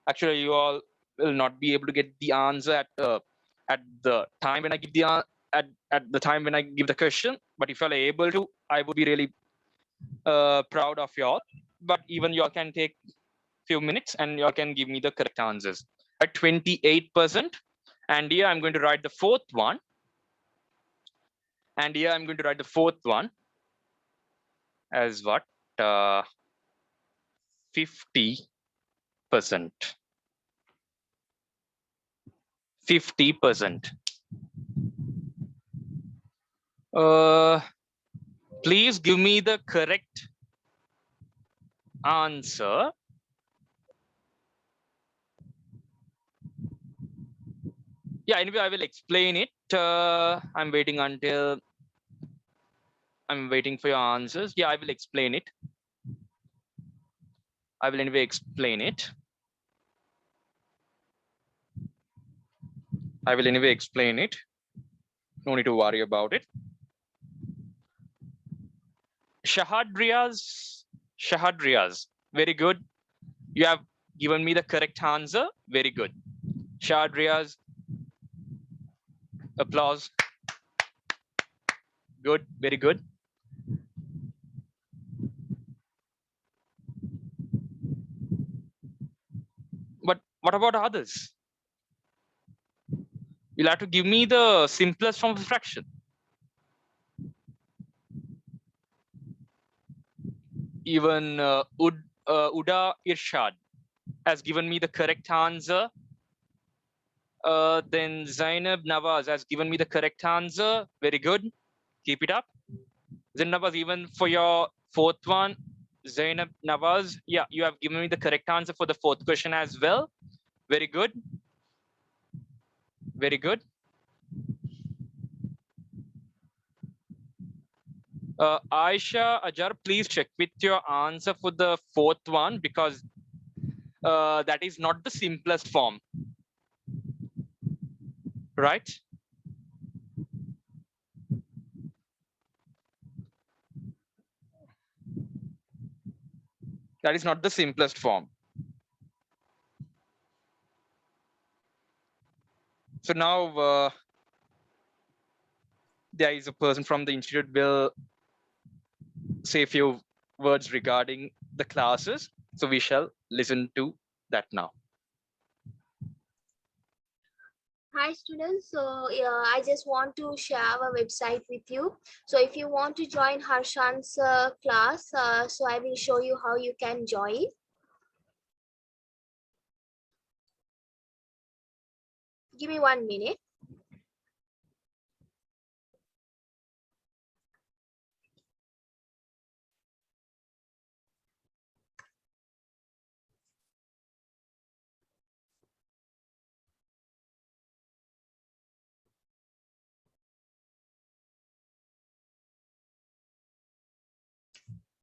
Actually, you all will not be able to get the answer at the time when I give the at the time when I give the question. But if you all are able to, I would be really proud of you all. But even you all can take few minutes and you all can give me the correct answers. At 28%, and here I'm going to write the fourth one. And here I'm going to write the fourth one as what? 50%. 50%. 50%. Please give me the correct answer. Yeah, anyway, I will explain it. I'm waiting for your answers. Yeah, I will explain it. I will anyway explain it. I will anyway explain it. No need to worry about it. Shahad Riaz, very good. You have given me the correct answer. Very good. Shahad Riaz, applause. Good, very good. But what about others? You'll have to give me the simplest form of fraction. Even Uda Irshad has given me the correct answer. Then Zainab Nawaz has given me the correct answer. Very good. Keep it up. Zainab Nawaz, even for your fourth one, Zainab Nawaz, yeah, you have given me the correct answer for the fourth question as well. Very good. Very good. Aisha Ajar, please check with your answer for the fourth one, because that is not the simplest form, right? That is not the simplest form. So now there is a person from the institute will say a few words regarding the classes. So we shall listen to that now. Hi students, so I just want to share our website with you. So if you want to join Harshan's class, so I will show you how you can join. Give me 1 minute.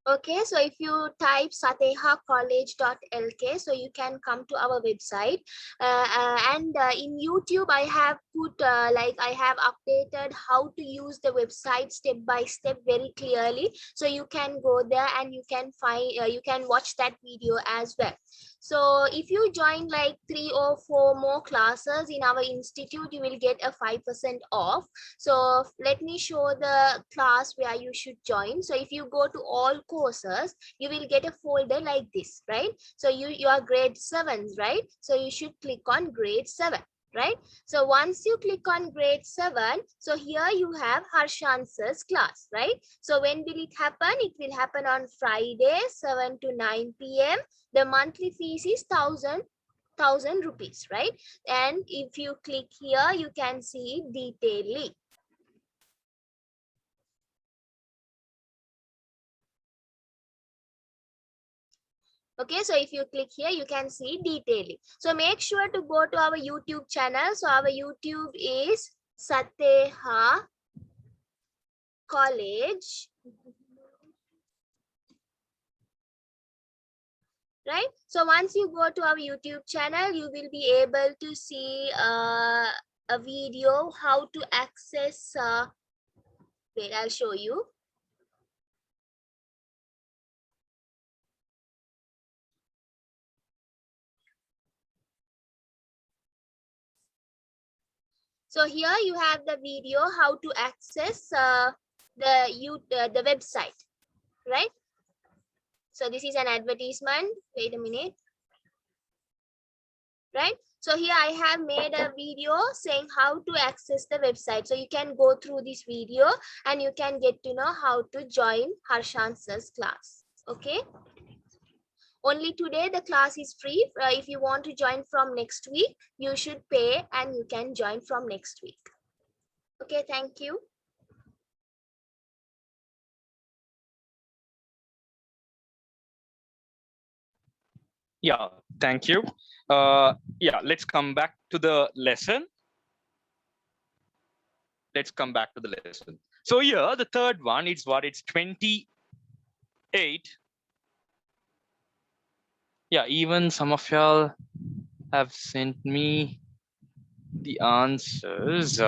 Okay, so if you type satehacollege.lk, so you can come to our website. And in YouTube, I have put like I have updated how to use the website step by step very clearly. So you can go there and you can find you can watch that video as well. So if you join like 3 or 4 more classes in our institute, you will get a 5% off. So let me show the class where you should join. So if you go to all courses, you will get a folder like this, right? So you are grade 7s, right? So you should click on grade 7, right? So once you click on grade 7, so here you have Harshan's class, right? So when will it happen? It will happen on Friday, 7 to 9 p.m. The monthly fees is 1000 rupees, right? And if you click here, you can see detailing. Okay, so if you click here, you can see detailing. So make sure to go to our YouTube channel. So our YouTube is Sateha College. Right? So once you go to our YouTube channel, you will be able to see a video how to access. Wait, I'll show you. So here you have the video how to access the website, right? So this is an advertisement. Wait a minute. Right? So here I have made a video saying how to access the website. So you can go through this video and you can get to know how to join Harshan's class. Okay. Only today the class is free. If you want to join from next week, you should pay and you can join from next week. Okay, thank you. Yeah, thank you. Yeah, let's come back to the lesson. Let's come back to the lesson. So here, the third one is what? It's 28. Yeah, even some of y'all have sent me the answers.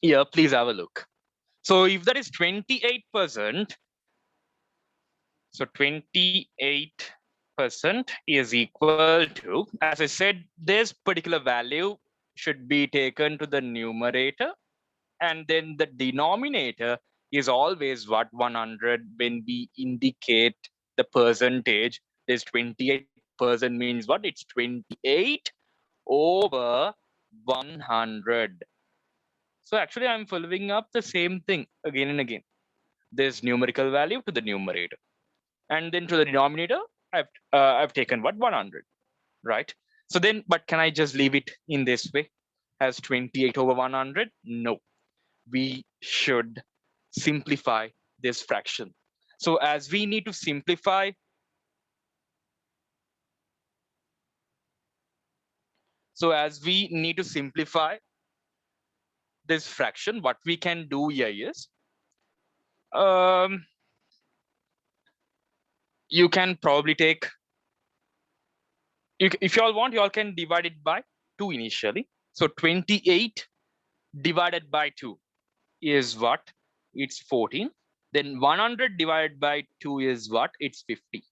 Yeah, please have a look. So if that is 28%, so 28% is equal to, as I said, this particular value should be taken to the numerator, and then the denominator is always what? 100. When we indicate the percentage, this 28% means what? It's 28 over 100. So actually I'm following up the same thing again and again. This numerical value to the numerator, and then to the denominator I've taken what? 100, right? So then, but can I just leave it in this way as 28 over 100? No, we should simplify this fraction. So as we need to simplify, this fraction, what we can do here is, you can probably take, if you all want, you all can divide it by 2 initially. So 28 divided by 2 is what? It's 14. Then 100 divided by 2 is what? It's 50.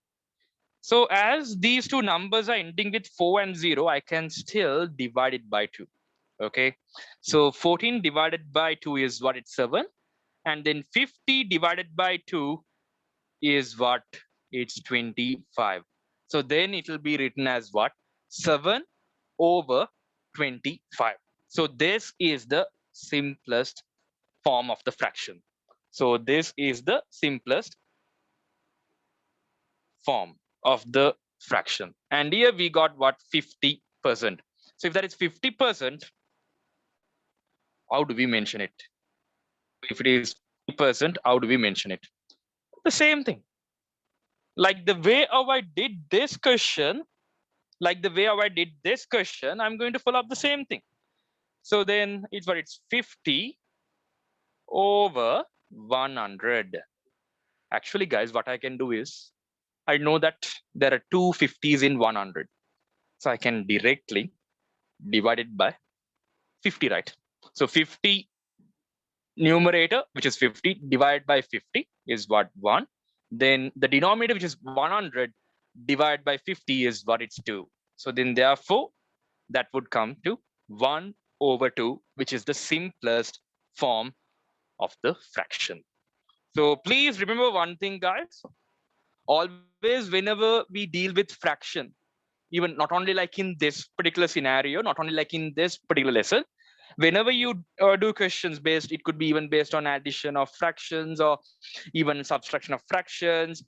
So as these two numbers are ending with 4 and 0, I can still divide it by 2. Okay. So 14 divided by 2 is what? It's 7. And then 50 divided by 2 is what? It's 25. So then it will be written as what? 7 over 25. So this is the simplest form of the fraction. So this is the simplest form of the fraction. And here we got what? 50%. So if that is 50%, how do we mention it? If it is 50%, how do we mention it? The same thing. Like the way how I did this question, I'm going to follow up the same thing. So then it's what? It's 50 over 100. Actually, guys, what I can do is, I know that there are two 50s in 100. So I can directly divide it by 50, right? So 50 numerator, which is 50, divided by 50 is what? 1. Then the denominator, which is 100, divided by 50 is what? It's 2. So then therefore, that would come to 1 over 2, which is the simplest form of the fraction. So please remember one thing, guys. Always, whenever we deal with fraction, even not only like in this particular scenario, not only like in this particular lesson, whenever you do questions based, it could be even based on addition of fractions or even subtraction of fractions,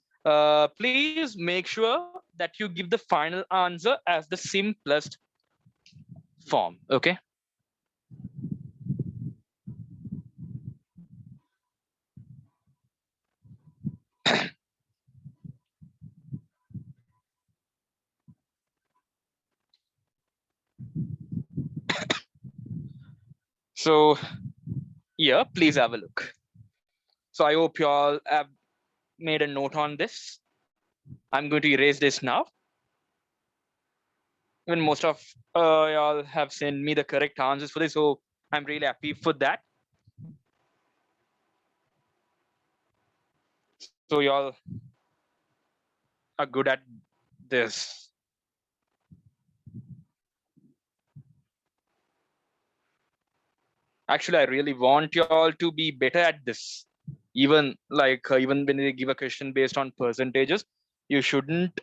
please make sure that you give the final answer as the simplest form. Okay. So yeah, please have a look. So I hope you all have made a note on this. I'm going to erase this now. Even most of y'all have sent me the correct answers for this, so I'm really happy for that. So y'all are good at this. Actually, I really want y'all to be better at this. Even like even when they give a question based on percentages, you shouldn't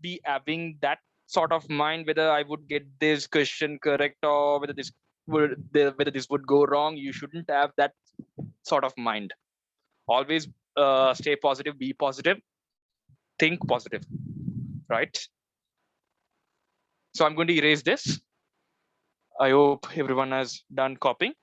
be having that sort of mind whether I would get this question correct or whether this would go wrong. You shouldn't have that sort of mind. Always stay positive, be positive, Think positive, right? So I'm going to erase this. I hope everyone has done copying.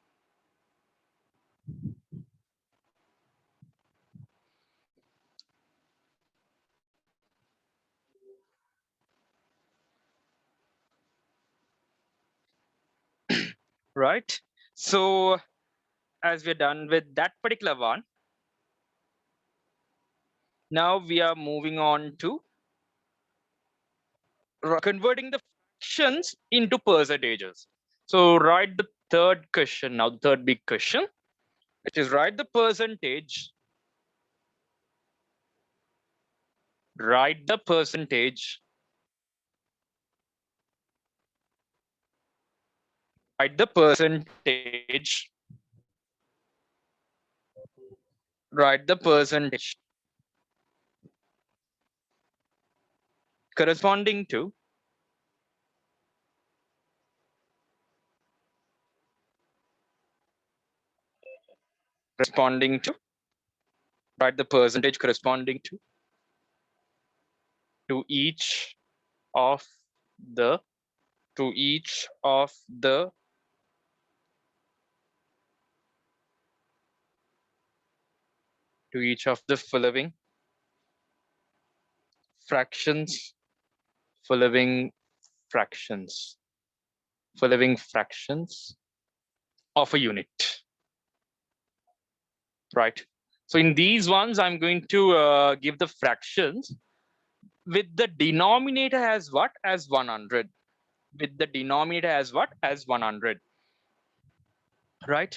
Right. So as we're done with that particular one, now we are moving on to converting the fractions into percentages. So write the third question now, the third big question, which is write the percentage. Write the percentage. Write the percentage. Write the percentage corresponding to write the percentage corresponding to each of the to each of the following fractions following fractions of a unit, right? So in these ones, I'm going to give the fractions with the denominator as what? As 100. With the denominator as what? As 100, right?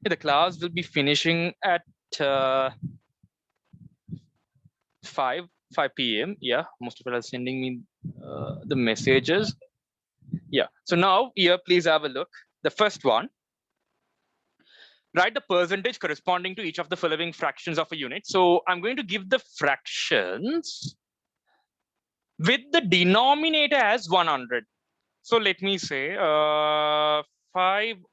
The class will be finishing at 5 p.m. Yeah, most of you are sending me the messages. Yeah, so now here, please have a look. The first one, write the percentage corresponding to each of the following fractions of a unit. So I'm going to give the fractions with the denominator as 100. So let me say 5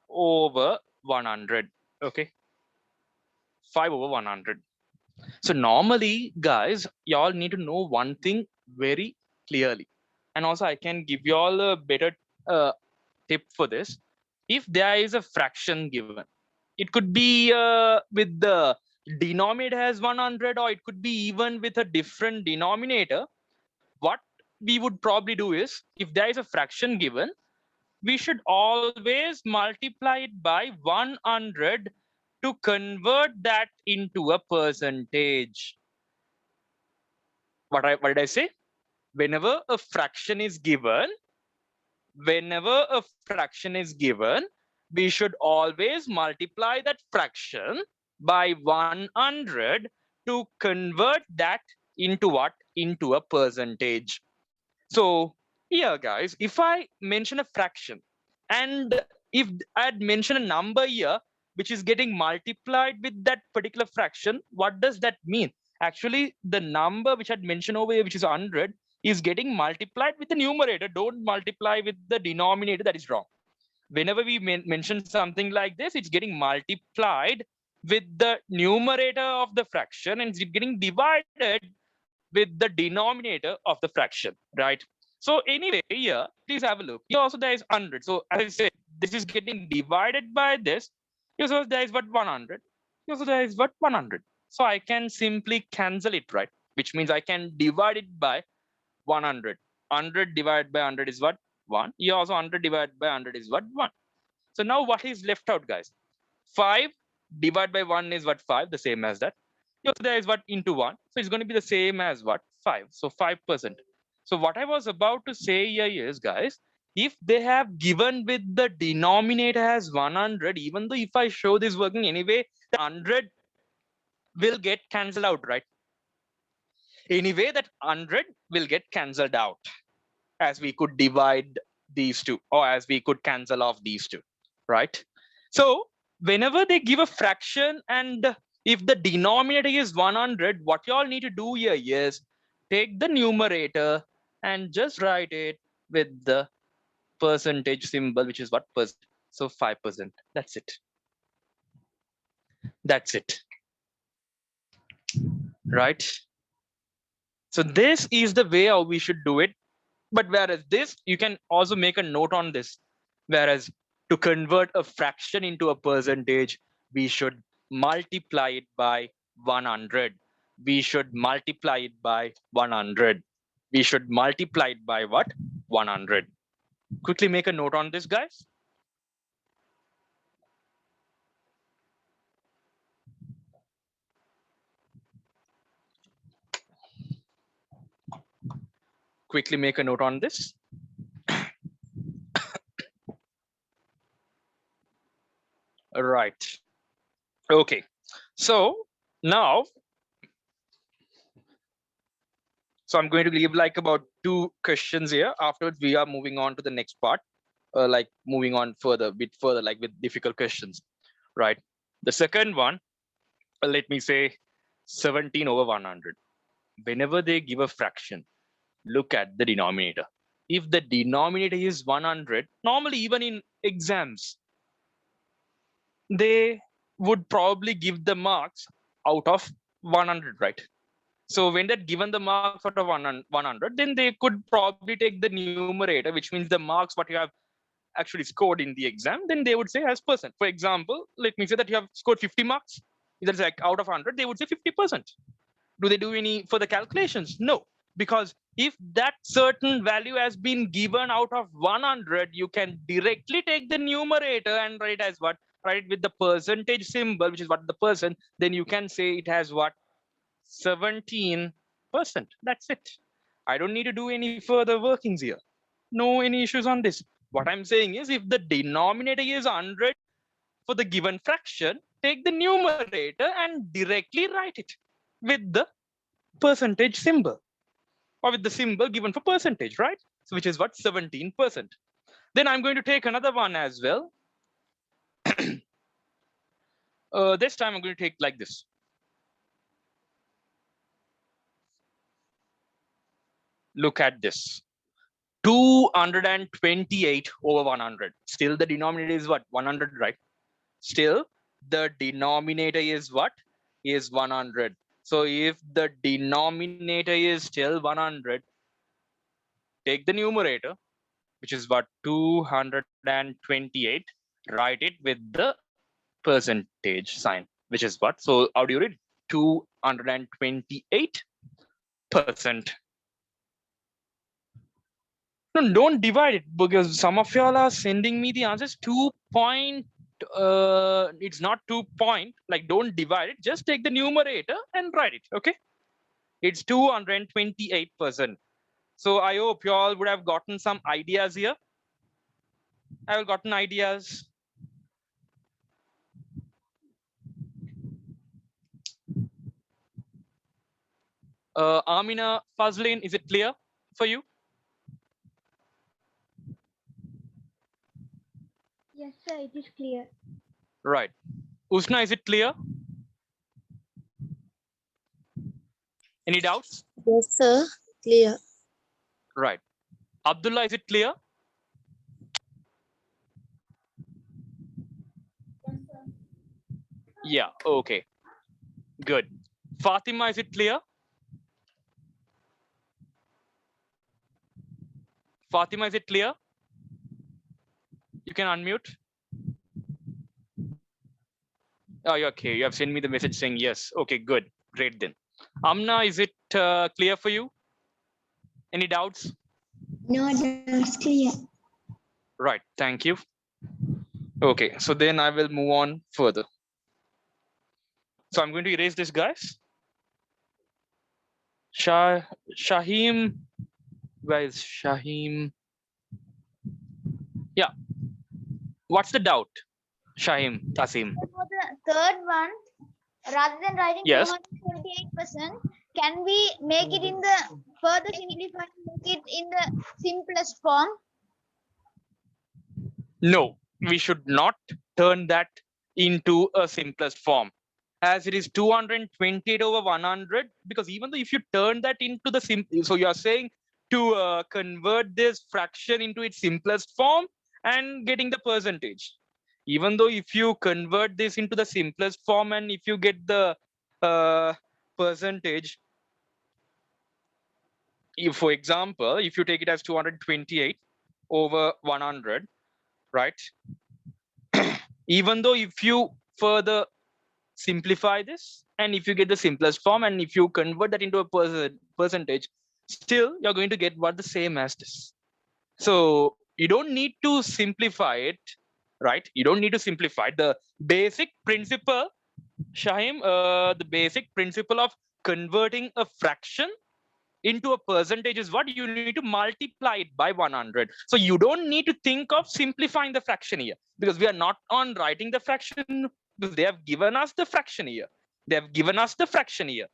over 100. Okay, 5 over 100. So normally, guys, y'all need to know one thing very clearly. And also I can give you all a better tip for this. If there is a fraction given, it could be with the denominator as 100, or it could be even with a different denominator. What we would probably do is, if there is a fraction given, we should always multiply it by 100 to convert that into a percentage. What did I say? Whenever a fraction is given, we should always multiply that fraction by 100 to convert that into what? Into a percentage. So here, guys, if I mention a fraction, and if I'd mention a number here, which is getting multiplied with that particular fraction, what does that mean? Actually, the number which I'd mentioned over here, which is 100, is getting multiplied with the numerator. Don't multiply with the denominator. That is wrong. Whenever we mention something like this, it's getting multiplied with the numerator of the fraction, and it's getting divided with the denominator of the fraction, right? So anyway, here, please have a look. Here also there is 100. So as I said, this is getting divided by this. Here also there is what? 100. Here also there is what? 100. So I can simply cancel it, right? Which means I can divide it by 100. 100 divided by 100 is what? 1. Here also 100 divided by 100 is what? 1. So now what is left out, guys? 5 divided by 1 is what? 5, the same as that. Here there is what? Into 1. So it's going to be the same as what? 5. So 5%. So what I was about to say here is, guys, if they have given with the denominator as 100, even though if I show this working anyway, the 100 will get cancelled out, right? Anyway, that 100 will get cancelled out, as we could divide these two, or as we could cancel off these two, right? So whenever they give a fraction, and if the denominator is 100, what you all need to do here is take the numerator and just write it with the percentage symbol, which is what? Percent. So 5%. That's it. That's it. Right? So this is the way how we should do it. But whereas this, you can also make a note on this. Whereas to convert a fraction into a percentage, we should multiply it by 100. We should multiply it by 100. We should multiply it by what? 100. Quickly make a note on this, guys. Quickly make a note on this. Right. Okay. So now, I'm going to leave like about 2 questions here. Afterwards, we are moving on to the next part, like moving on further, bit further, like with difficult questions, right? The second one, let me say 17 over 100. Whenever they give a fraction, look at the denominator. If the denominator is 100, normally even in exams, they would probably give the marks out of 100, right? So when they're given the marks out of 100, then they could probably take the numerator, which means the marks what you have actually scored in the exam, then they would say as percent. For example, let me say that you have scored 50 marks. If that's like out of 100, they would say 50%. Do they do any further calculations? No, because if that certain value has been given out of 100, you can directly take the numerator and write it as what? Write it with the percentage symbol, which is what the percent, then you can say it has what? 17%. That's it. I don't need to do any further workings here. No any issues on this. What I'm saying is if the denominator is 100 for the given fraction, take the numerator and directly write it with the percentage symbol or with the symbol given for percentage, right? So which is what? 17%. Then I'm going to take another one as well. This time I'm going to take like this. Look at this. 228 over 100. Still the denominator is what? 100, right? Still the denominator is what? Is 100. So if the denominator is still 100, take the numerator, which is what? 228, write it with the percentage sign, which is what? So how do you read? 228%. No, don't divide it, because some of y'all are sending me the answers 2 point. It's not 2 point. Like, don't divide it. Just take the numerator and write it. Okay. It's 228%. So I hope you all would have gotten some ideas here. I have gotten ideas. Amina Fazlin, is it clear for you? Yes, sir, it is clear. Right. Usna, is it clear? Any doubts? Yes, sir. Clear. Right. Abdullah, is it clear? Yeah, okay. Good. Fatima, is it clear? Fatima, is it clear? You can unmute. Oh, you're okay. You have sent me the message saying yes. Okay, good. Great then. Amna, is it clear for you? Any doubts? No, that's clear. Right. Thank you. Okay, so then I will move on further. So I'm going to erase this, guys. Shahim, where is Shahim? Yeah. What's the doubt, Shahim, Tasim? For the third one, rather than writing Yes. 228%, can we make it in the further simplify, make it in the simplest form? No, we should not turn that into a simplest form, as it is 228 over 100, because even though if you turn that into the simple, so you are saying to convert this fraction into its simplest form and getting the percentage. Even though if you convert this into the simplest form and if you get the percentage, if, for example, if you take it as 228 over 100, right? Even though if you further simplify this, and if you get the simplest form, and if you convert that into a percentage, still you're going to get what the same as this. So you don't need to simplify it, right? You don't need to simplify the basic principle, Shahim, the basic principle of converting a fraction into a percentage is what you need to multiply it by 100. So you don't need to think of simplifying the fraction here, because we are not on writing the fraction, because they have given us the fraction here. They have given us the fraction here.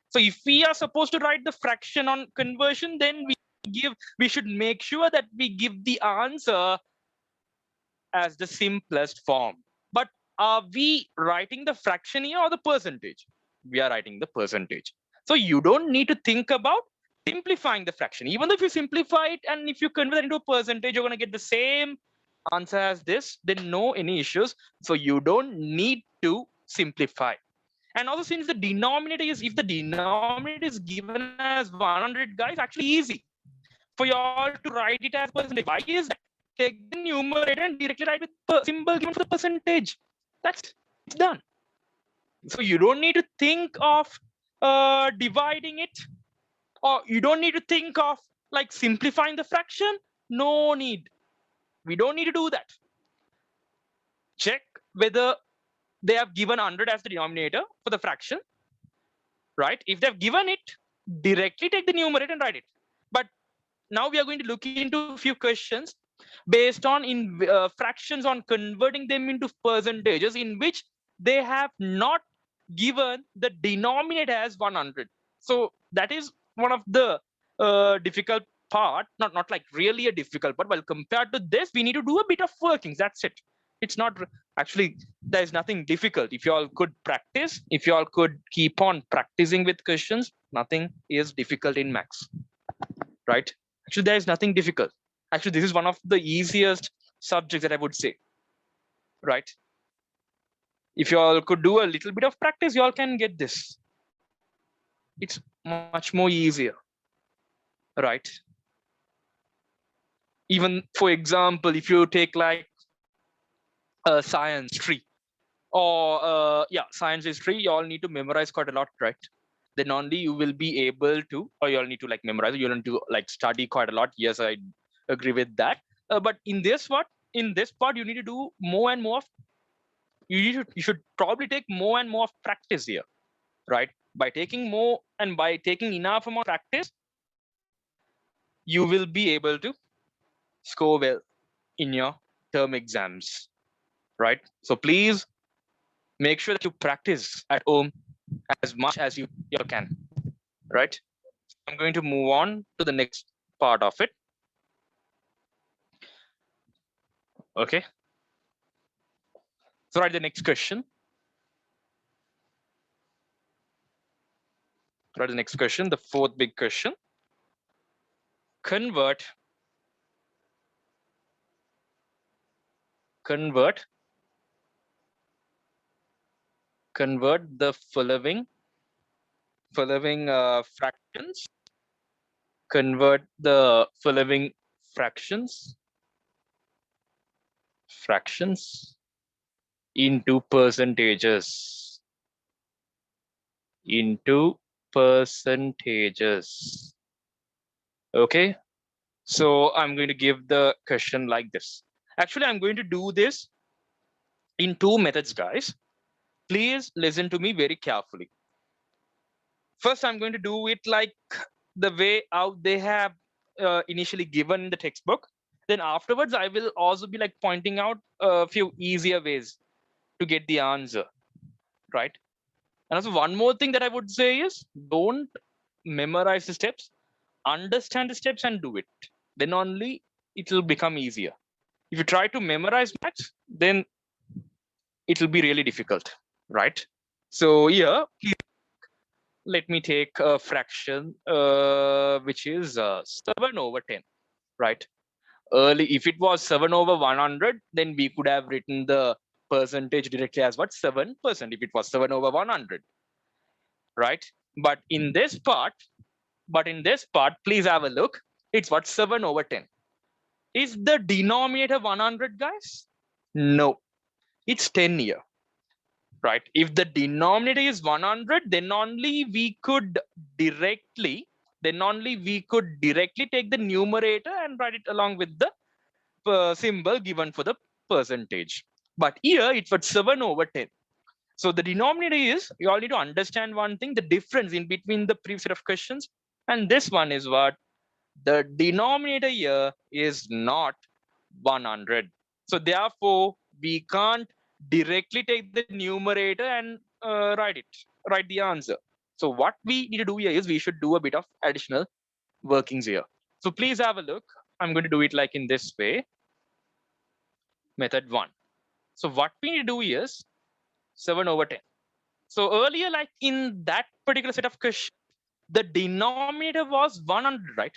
So if we are supposed to write the fraction on conversion, then we should make sure that we give the answer as the simplest form. But are we writing the fraction here or the percentage? We are writing the percentage. So you don't need to think about simplifying the fraction. Even though if you simplify it and if you convert it into a percentage, you're going to get the same answer as this, then no any issues. So you don't need to simplify. And also, since the denominator is, if the denominator is given as 100, guys, actually easy for you all to write it as percentage. Why is that? Take the numerator and directly write with symbol given for the percentage. That's it's done. So you don't need to think of dividing it, or you don't need to think of like simplifying the fraction. No need. We don't need to do that. Check whether they have given 100 as the denominator for the fraction, right? If they've given it, directly take the numerator and write it. But now we are going to look into a few questions based on fractions on converting them into percentages in which they have not given the denominator as 100. So that is one of the difficult part, not like really a difficult part. Well, compared to this, we need to do a bit of workings. That's it. It's not actually, there's nothing difficult. If you all could practice, if you all could keep on practicing with questions, nothing is difficult in maths, right? Actually, there is nothing difficult. Actually, this is one of the easiest subjects that I would say, right? If you all could do a little bit of practice, you all can get this. It's much more easier, right? Even for example, if you take like a science tree, or science history, you all need to memorize quite a lot, right? Then only you will be able to, or you all need to like memorize, you need to like study quite a lot. Yes, I agree with that. But in this part, you need to do more and more of, you should probably take more and more of practice here, right? By taking more and by taking enough amount of practice, you will be able to score well in your term exams, right? So please make sure that you practice at home as much as you can, right? I'm going to move on to the next part of it. Okay. So write the next question. Write the next question, the fourth big question. Convert the following fractions. Convert the following fractions into percentages. Okay. So I'm going to give the question like this. Actually, I'm going to do this in two methods, guys. Please listen to me very carefully. First, I'm going to do it like the way out they have initially given in the textbook. Then afterwards, I will also be like pointing out a few easier ways to get the answer, right? And also one more thing that I would say is don't memorize the steps, understand the steps and do it. Then only it will become easier. If you try to memorize maths, then it will be really difficult, right? So here, let me take a fraction, which is 7 over 10, right? If it was 7 over 100, then we could have written the percentage directly as what? 7%, if it was 7 over 100, right? But in this part, But in this part, please have a look. It's what, 7 over 10. Is the denominator 100, guys? No, it's 10 here, right? If the denominator is 100, then only we could directly take the numerator and write it along with the symbol given for the percentage. But here it's what, 7 over 10. So the denominator is, you all need to understand one thing, the difference in between the previous set of questions and this one is what, the denominator here is not 100. So therefore, we can't directly take the numerator and write the answer. So what we need to do here is we should do a bit of additional workings here. So please have a look. I'm going to do it like in this way. Method 1. So what we need to do is 7 over 10. So earlier, like in that particular set of questions, the denominator was 100, right?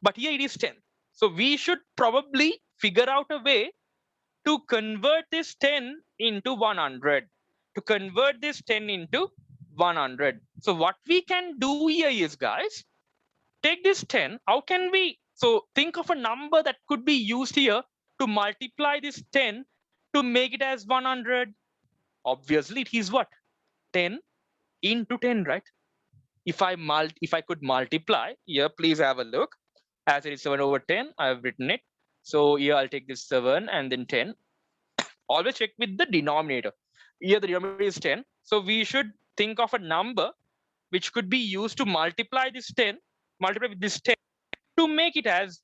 But here it is 10. So we should probably figure out a way to convert this 10 into 100. To convert this 10 into 100. So what we can do here is, guys, take this 10. How can we? So think of a number that could be used here to multiply this 10 to make it as 100. Obviously, it is what? 10 into 10, right? If I could multiply here, please have a look. As it is 7 over 10, I have written it. So here I'll take this 7 and then 10. Always check with the denominator. Here the denominator is 10. So we should think of a number which could be used to multiply this 10, multiply with this 10 to make it as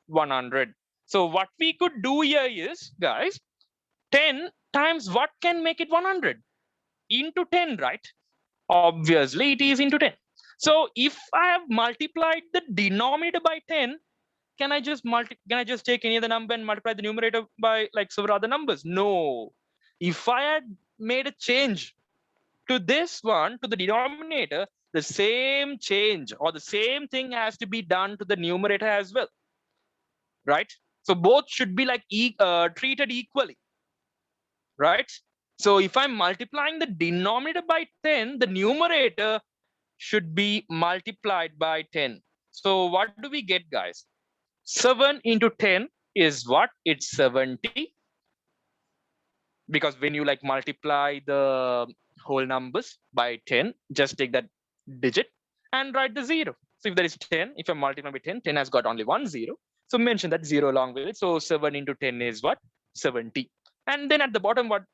100. So what we could do here is, guys, 10 times what can make it 100? Into 10, right? Obviously, it is into 10. So if I have multiplied the denominator by 10, can I just take any other number and multiply the numerator by like several other numbers? No. If I had made a change to this one, to the denominator, the same change or the same thing has to be done to the numerator as well, right? So both should be like treated equally, right? So if I'm multiplying the denominator by 10, the numerator should be multiplied by 10. So what do we get, guys? 7 into 10 is what? It's 70. Because when you like multiply the whole numbers by 10, just take that digit and write the 0. So if there is 10, if I multiply by 10, 10 has got only one 0. So mention that 0 along with it. So 7 into 10 is what? 70. And then at the bottom, what?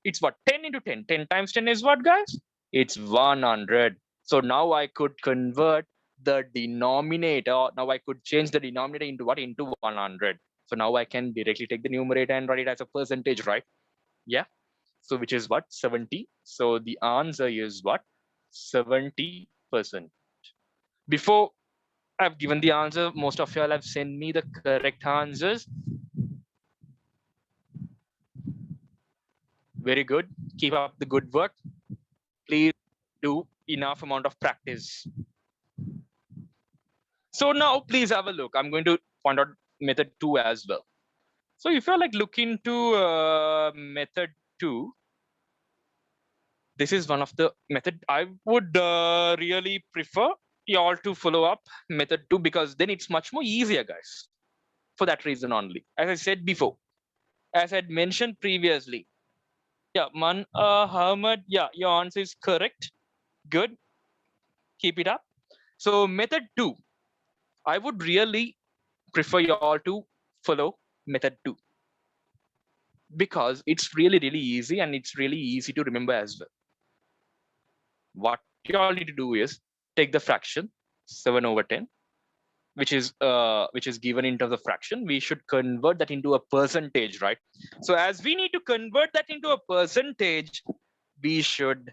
It's what? 10 into 10. 10 times 10 is what, guys? It's 100. So now I could convert the denominator. Now I could change the denominator into what? Into 100. So now I can directly take the numerator and write it as a percentage, right? Yeah. So which is what? 70. So the answer is what? 70%. Before I've given the answer, most of y'all have sent me the correct answers. Very good. Keep up the good work. Please do enough amount of practice. So now please have a look. I'm going to point out method 2 as well. So if you're like looking to method 2, this is one of the method I would really prefer y'all to follow up method 2 because then it's much more easier, guys. For that reason only. As I said before, as I had mentioned previously. Yeah, Ahmed, yeah, your answer is correct. Good. Keep it up. So method 2, I would really prefer you all to follow method 2 because it's really easy and it's really easy to remember as well. What you all need to do is take the fraction 7 over 10, which is given in terms of fraction. We should convert that into a percentage, right? So as we need to convert that into a percentage, we should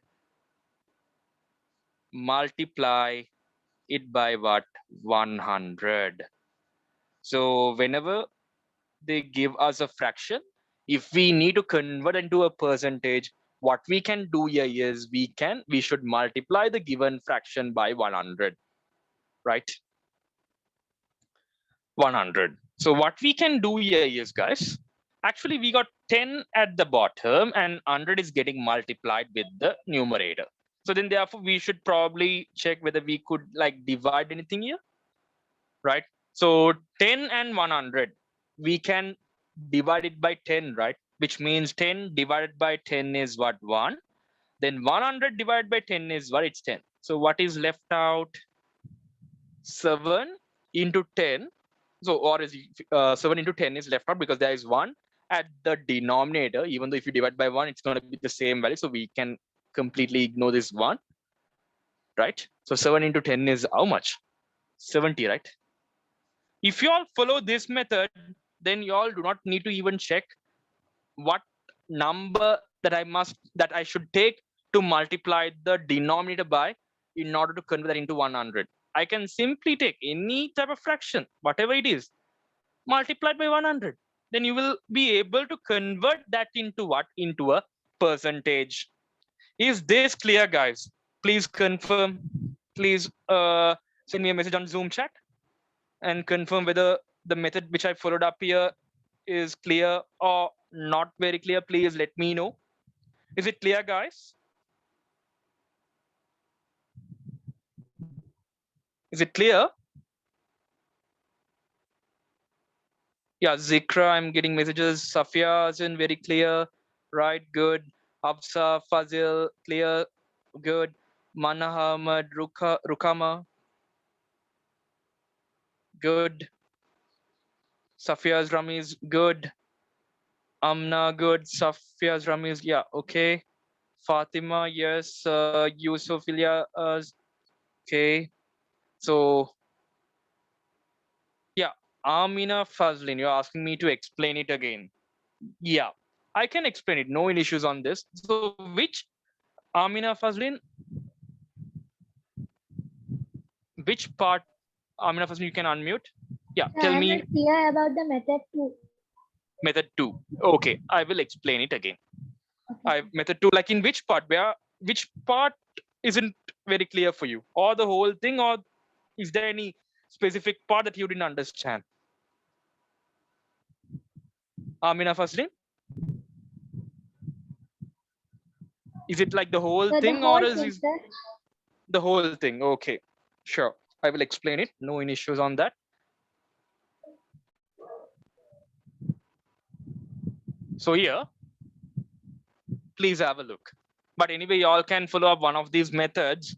multiply it by what? 100. So whenever they give us a fraction, if we need to convert into a percentage, what we can do here is we should multiply the given fraction by 100, right? 100. So what we can do here is, guys, actually we got 10 at the bottom and 100 is getting multiplied with the numerator. So then therefore we should probably check whether we could like divide anything here, right? So 10 and 100, we can divide it by 10, right? Which means 10 divided by 10 is what, 1. Then 100 divided by 10 is what, it's 10. So what is left out? 7 into 10. So or is 7 into 10 is left out because there is 1 at the denominator. Even though if you divide by 1, it's going to be the same value. So we can completely ignore this 1, right? So 7 into 10 is how much? 70, right? If you all follow this method, then you all do not need to even check what number that I should take to multiply the denominator by in order to convert that into 100. I can simply take any type of fraction, whatever it is, multiplied by 100. Then you will be able to convert that into what? Into a percentage. Is this clear, guys? Please confirm. Please send me a message on Zoom chat and confirm whether the method which I followed up here is clear or not very clear. Please let me know. Is it clear, guys? Is it clear? Yeah, Zikra, I'm getting messages. Safia is in very clear. Right, good. Hafsa, Fazil, clear, good. Mana Ahmad, Rukama, good. Safia's Ramiz, good. Amna, good. Safia's Ramiz, yeah, okay. Fatima, yes. Yusuf, Ilya, okay. So, yeah, Amina Fazlin, you're asking me to explain it again. Yeah, I can explain it. No issues on this. So, which Amina Fazlin? Which part, Amina Fazlin, you can unmute? Yeah, tell I'm me. not clear about the method 2. Method 2. Okay, I will explain it again. Okay. Method 2, like in which part? Which part isn't very clear for you? Or the whole thing? Or is there any specific part that you didn't understand? Amina Fazlin? Is it like the whole So thing the whole or is thing, it sir. the whole thing? Okay, sure. I will explain it. No issues on that. So here, please have a look. But anyway, y'all can follow up one of these methods,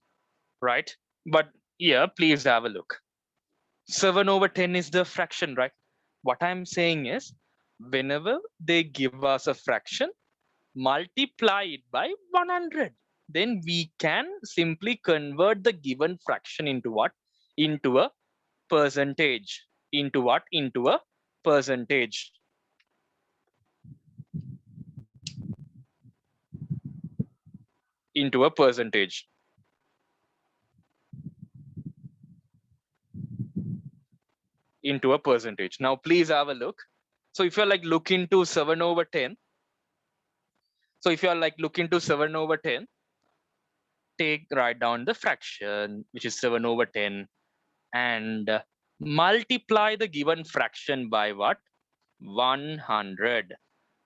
right? But here, please have a look. 7/10 is the fraction, right? What I'm saying is, whenever they give us a fraction, multiply it by 100. Then we can simply convert the given fraction into what? Into a percentage. Into what? Into a percentage. Into a percentage. Into a percentage. Now, please have a look. So if you're like look into 7/10, so if you're like look into 7/10, write down the fraction, which is 7/10, and multiply the given fraction by what? 100.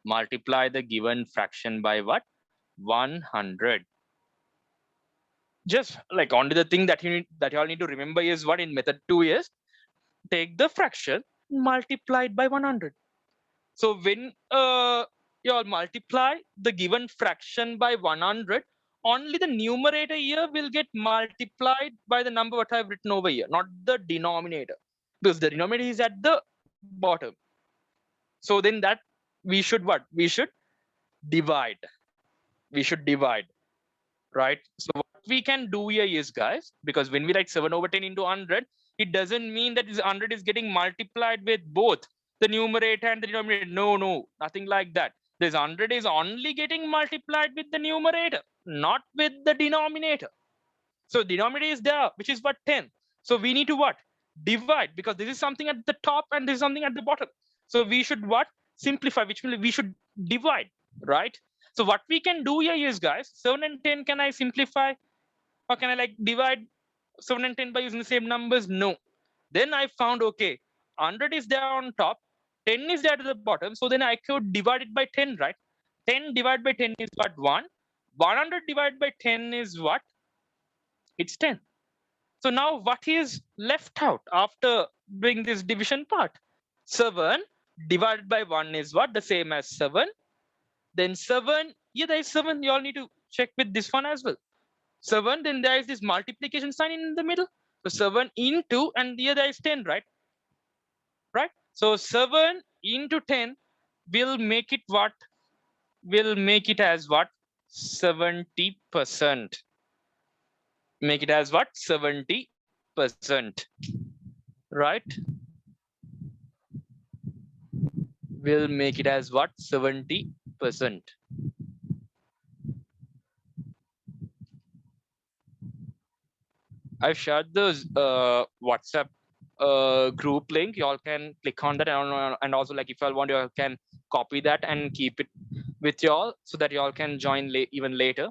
Multiply the given fraction by what? 100. Just like only the thing that you all need to remember is what in method 2 is take the fraction multiplied by 100. So when you all multiply the given fraction by 100, only the numerator here will get multiplied by the number what I've written over here, not the denominator, because the denominator is at the bottom. So then that we should what? We should divide. We should divide, right? So what we can do here is, guys, because when we write 7/10 into 100, it doesn't mean that this 100 is getting multiplied with both the numerator and the denominator. No, nothing like that. This 100 is only getting multiplied with the numerator, not with the denominator. So denominator is there, which is what? 10. So we need to what? Divide, because this is something at the top and this is something at the bottom. So we should what? Simplify, which means we should divide, right? So what we can do here is, guys, 7 and 10, can I simplify? Or can I like divide 7 and 10 by using the same numbers? No. Then I found, okay, 100 is there on top, 10 is there to the bottom. So then I could divide it by 10, right? 10 divided by 10 is what? 1. 100 divided by 10 is what? It's 10. So now what is left out after doing this division part? 7 divided by 1 is what? The same as 7. Then 7, yeah, there is 7. You all need to check with this one as well. 7, then there is this multiplication sign in the middle. So 7 into, and here there is 10, right? Right? So 7 into 10 will make it what? Will make it as what? 70%. Make it as what? 70%. Right? Will make it as what? 70%. I've shared the WhatsApp group link. You all can click on that, and also like if you all want, you all can copy that and keep it with you all so that you all can join even later,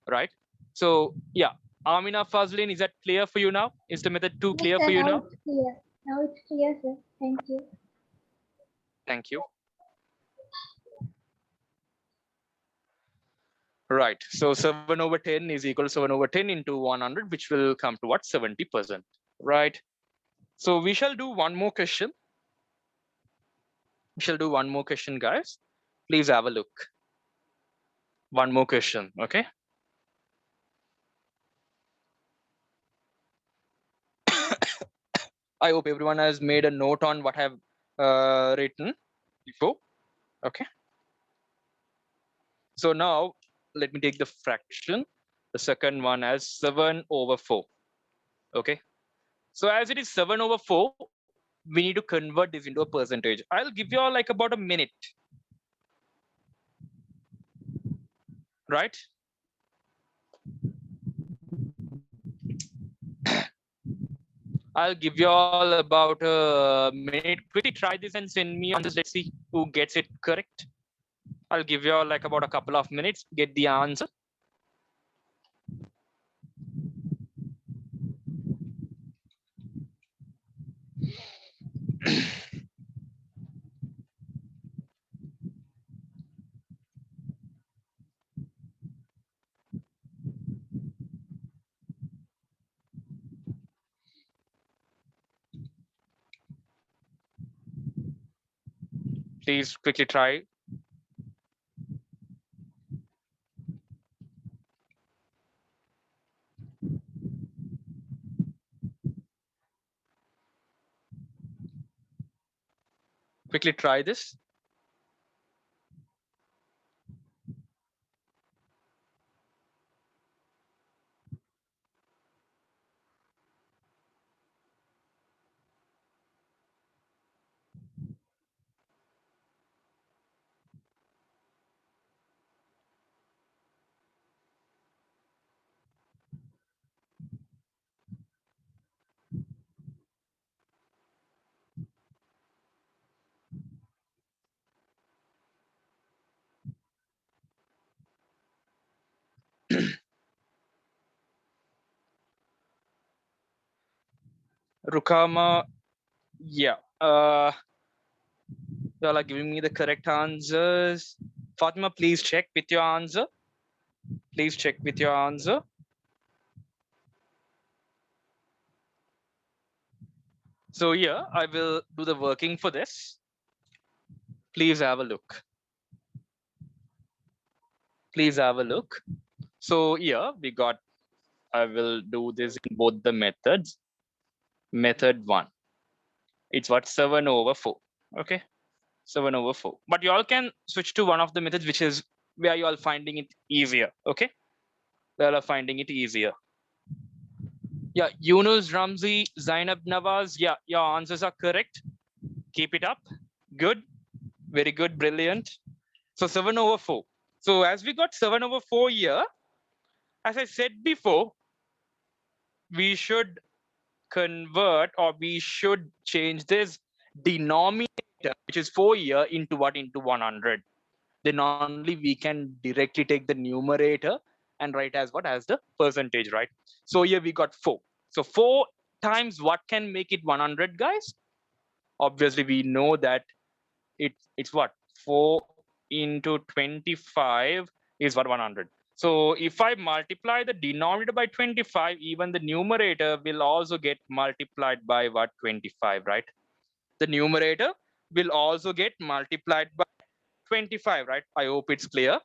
right? So yeah, Amina Fazlin, is that clear for you now? Is the method 2 clear for you now? It's clear. Now it's clear, sir. Thank you. Thank you. Right. So 7 over 10 is equal to 7 over 10 into 100, which will come to what? 70%. Right. So we shall do one more question. We shall do one more question, guys. Please have a look. One more question. Okay. I hope everyone has made a note on what I've written before. Okay. So now let me take the fraction. The second one as 7 over 4. Okay. So as it is 7 over 4, we need to convert this into a percentage. I'll give you all like about a minute. Right? I'll give you all about a minute. Quickly try this and send me on this. Let's see who gets it correct. I'll give you all like about a couple of minutes, get the answer. Please quickly try. Quickly try this. Rukama, yeah. Y'all are giving me the correct answers. Fatima, please check with your answer. Please check with your answer. So here, I will do the working for this. Please have a look. Please have a look. So here we got, I will do this in both the methods. Method 1. It's what? 7 over 4. Okay. 7 over 4. But you all can switch to one of the methods, which is where you all finding it easier. Okay. Where you all are finding it easier. Yeah, Yunus, Ramzi, Zainab, Nawaz. Yeah, your answers are correct. Keep it up. Good. Very good. Brilliant. So 7 over 4. So as we got 7 over 4 here, as I said before, we should convert, or we should change this denominator, which is 4 here, into what? Into 100. Then only we can directly take the numerator and write as what? As the percentage, right? So here we got 4. So 4 times what can make it 100, guys? Obviously, we know that it's what? 4 into 25 is what? 100. So if I multiply the denominator by 25, even the numerator will also get multiplied by what? 25, right? The numerator will also get multiplied by 25, right? I hope it's clear.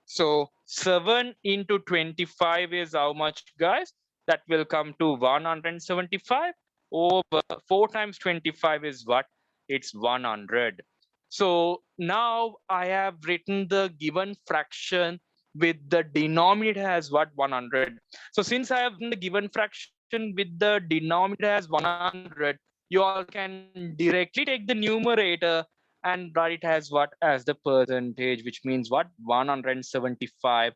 So 7 into 25 is how much, guys? That will come to 175 over 4 times 25 is what? It's 100. So now I have written the given fraction with the denominator as what? 100. So since I have written the given fraction with the denominator as 100, you all can directly take the numerator and write it as what? As the percentage, which means what? 175%.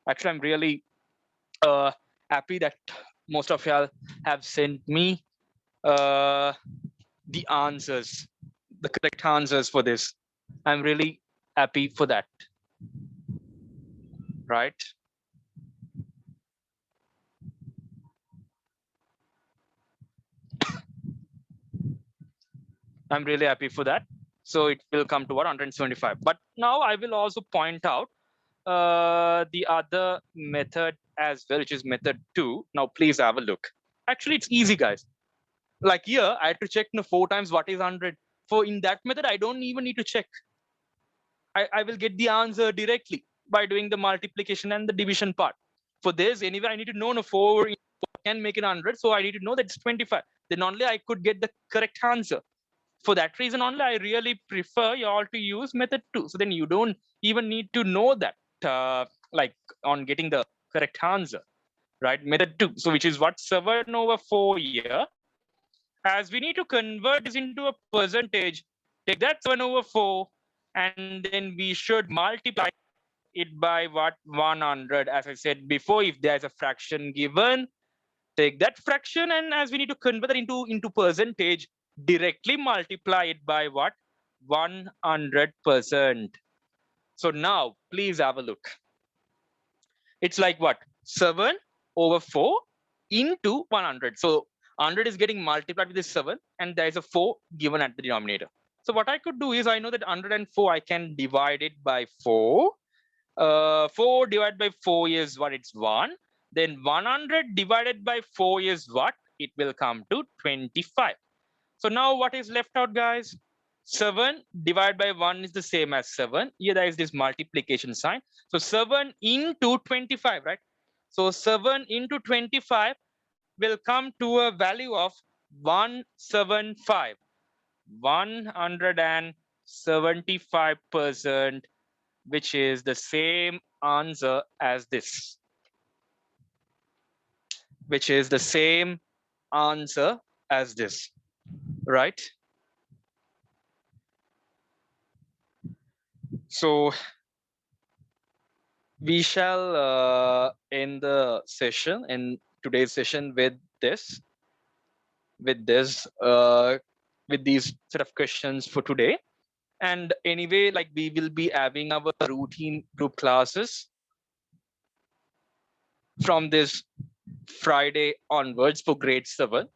Actually, I'm really happy that most of y'all have sent me the answers, the correct answers for this. I'm really happy for that. Right? I'm really happy for that. So it will come to what? 175. But now I will also point out the other method as well, which is method 2. Now please have a look. Actually, it's easy, guys. Like here, I had to check 4 times what is 100. For in that method, I don't even need to check. I will get the answer directly by doing the multiplication and the division part. For this, anyway, I need to know 4 can make it 100. So I need to know that it's 25. Then only I could get the correct answer. For that reason only, I really prefer you all to use method 2. So then you don't even need to know that, like on getting the correct answer, right? Method 2. So which is what? 7 over 4 here. As we need to convert this into a percentage, take that 7 over 4, and then we should multiply it by what? 100. As I said before, if there's a fraction given, take that fraction, and as we need to convert that into percentage, directly multiply it by what? 100%. So now please have a look. It's like what? 7 over 4 into 100. So 100 is getting multiplied with this 7, and there is a 4 given at the denominator. So what I could do is, I know that 104, I can divide it by 4. 4 divided by 4 is what? It's 1. Then 100 divided by 4 is what? It will come to 25. So now what is left out, guys? 7 divided by 1 is the same as 7. Here there is this multiplication sign. So 7 into 25, right? So 7 into 25 will come to a value of 175. 175%, which is the same answer as this. Which is the same answer as this, right? So we shall end the session, in today's session, with this, with these set of questions for today. And anyway, like, we will be having our routine group classes from this Friday onwards for grade 7,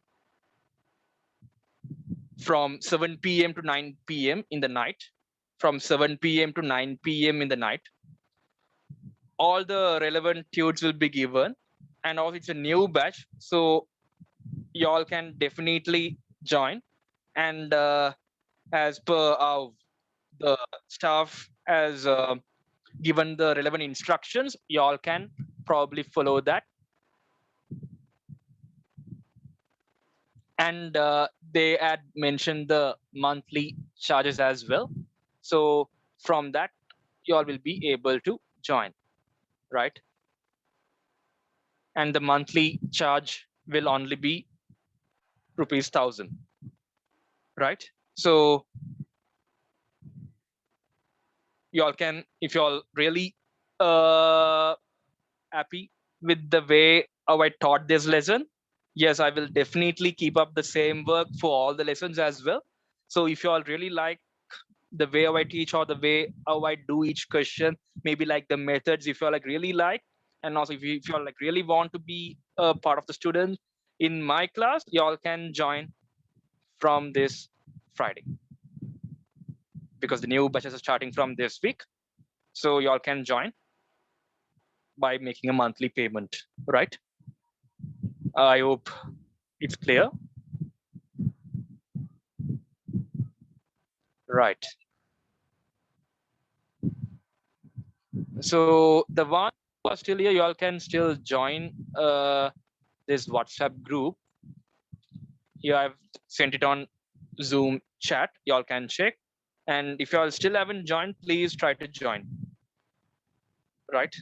from 7 p.m. to 9 p.m. in the night, from 7 p.m. to 9 p.m. in the night. All the relevant tunes will be given, and also it's a new batch, so y'all can definitely join. And as per the staff has given the relevant instructions, y'all can probably follow that. And they had mentioned the monthly charges as well. So from that, y'all will be able to join, right? And the monthly charge will only be ₹1,000, right? So y'all can, if y'all really happy with the way how I taught this lesson, yes, I will definitely keep up the same work for all the lessons as well. So if you all really like the way how I teach, or the way how I do each question, maybe like the methods, if you all like really like, and also if you all like really want to be a part of the students in my class, you all can join from this Friday, because the new batches are starting from this week. So you all can join. by making a monthly payment, right? I hope it's clear. Right. So the one who are still here, you all can still join this WhatsApp group. Here I've sent it on Zoom chat. Y'all can check. And if y'all still haven't joined, please try to join. Right.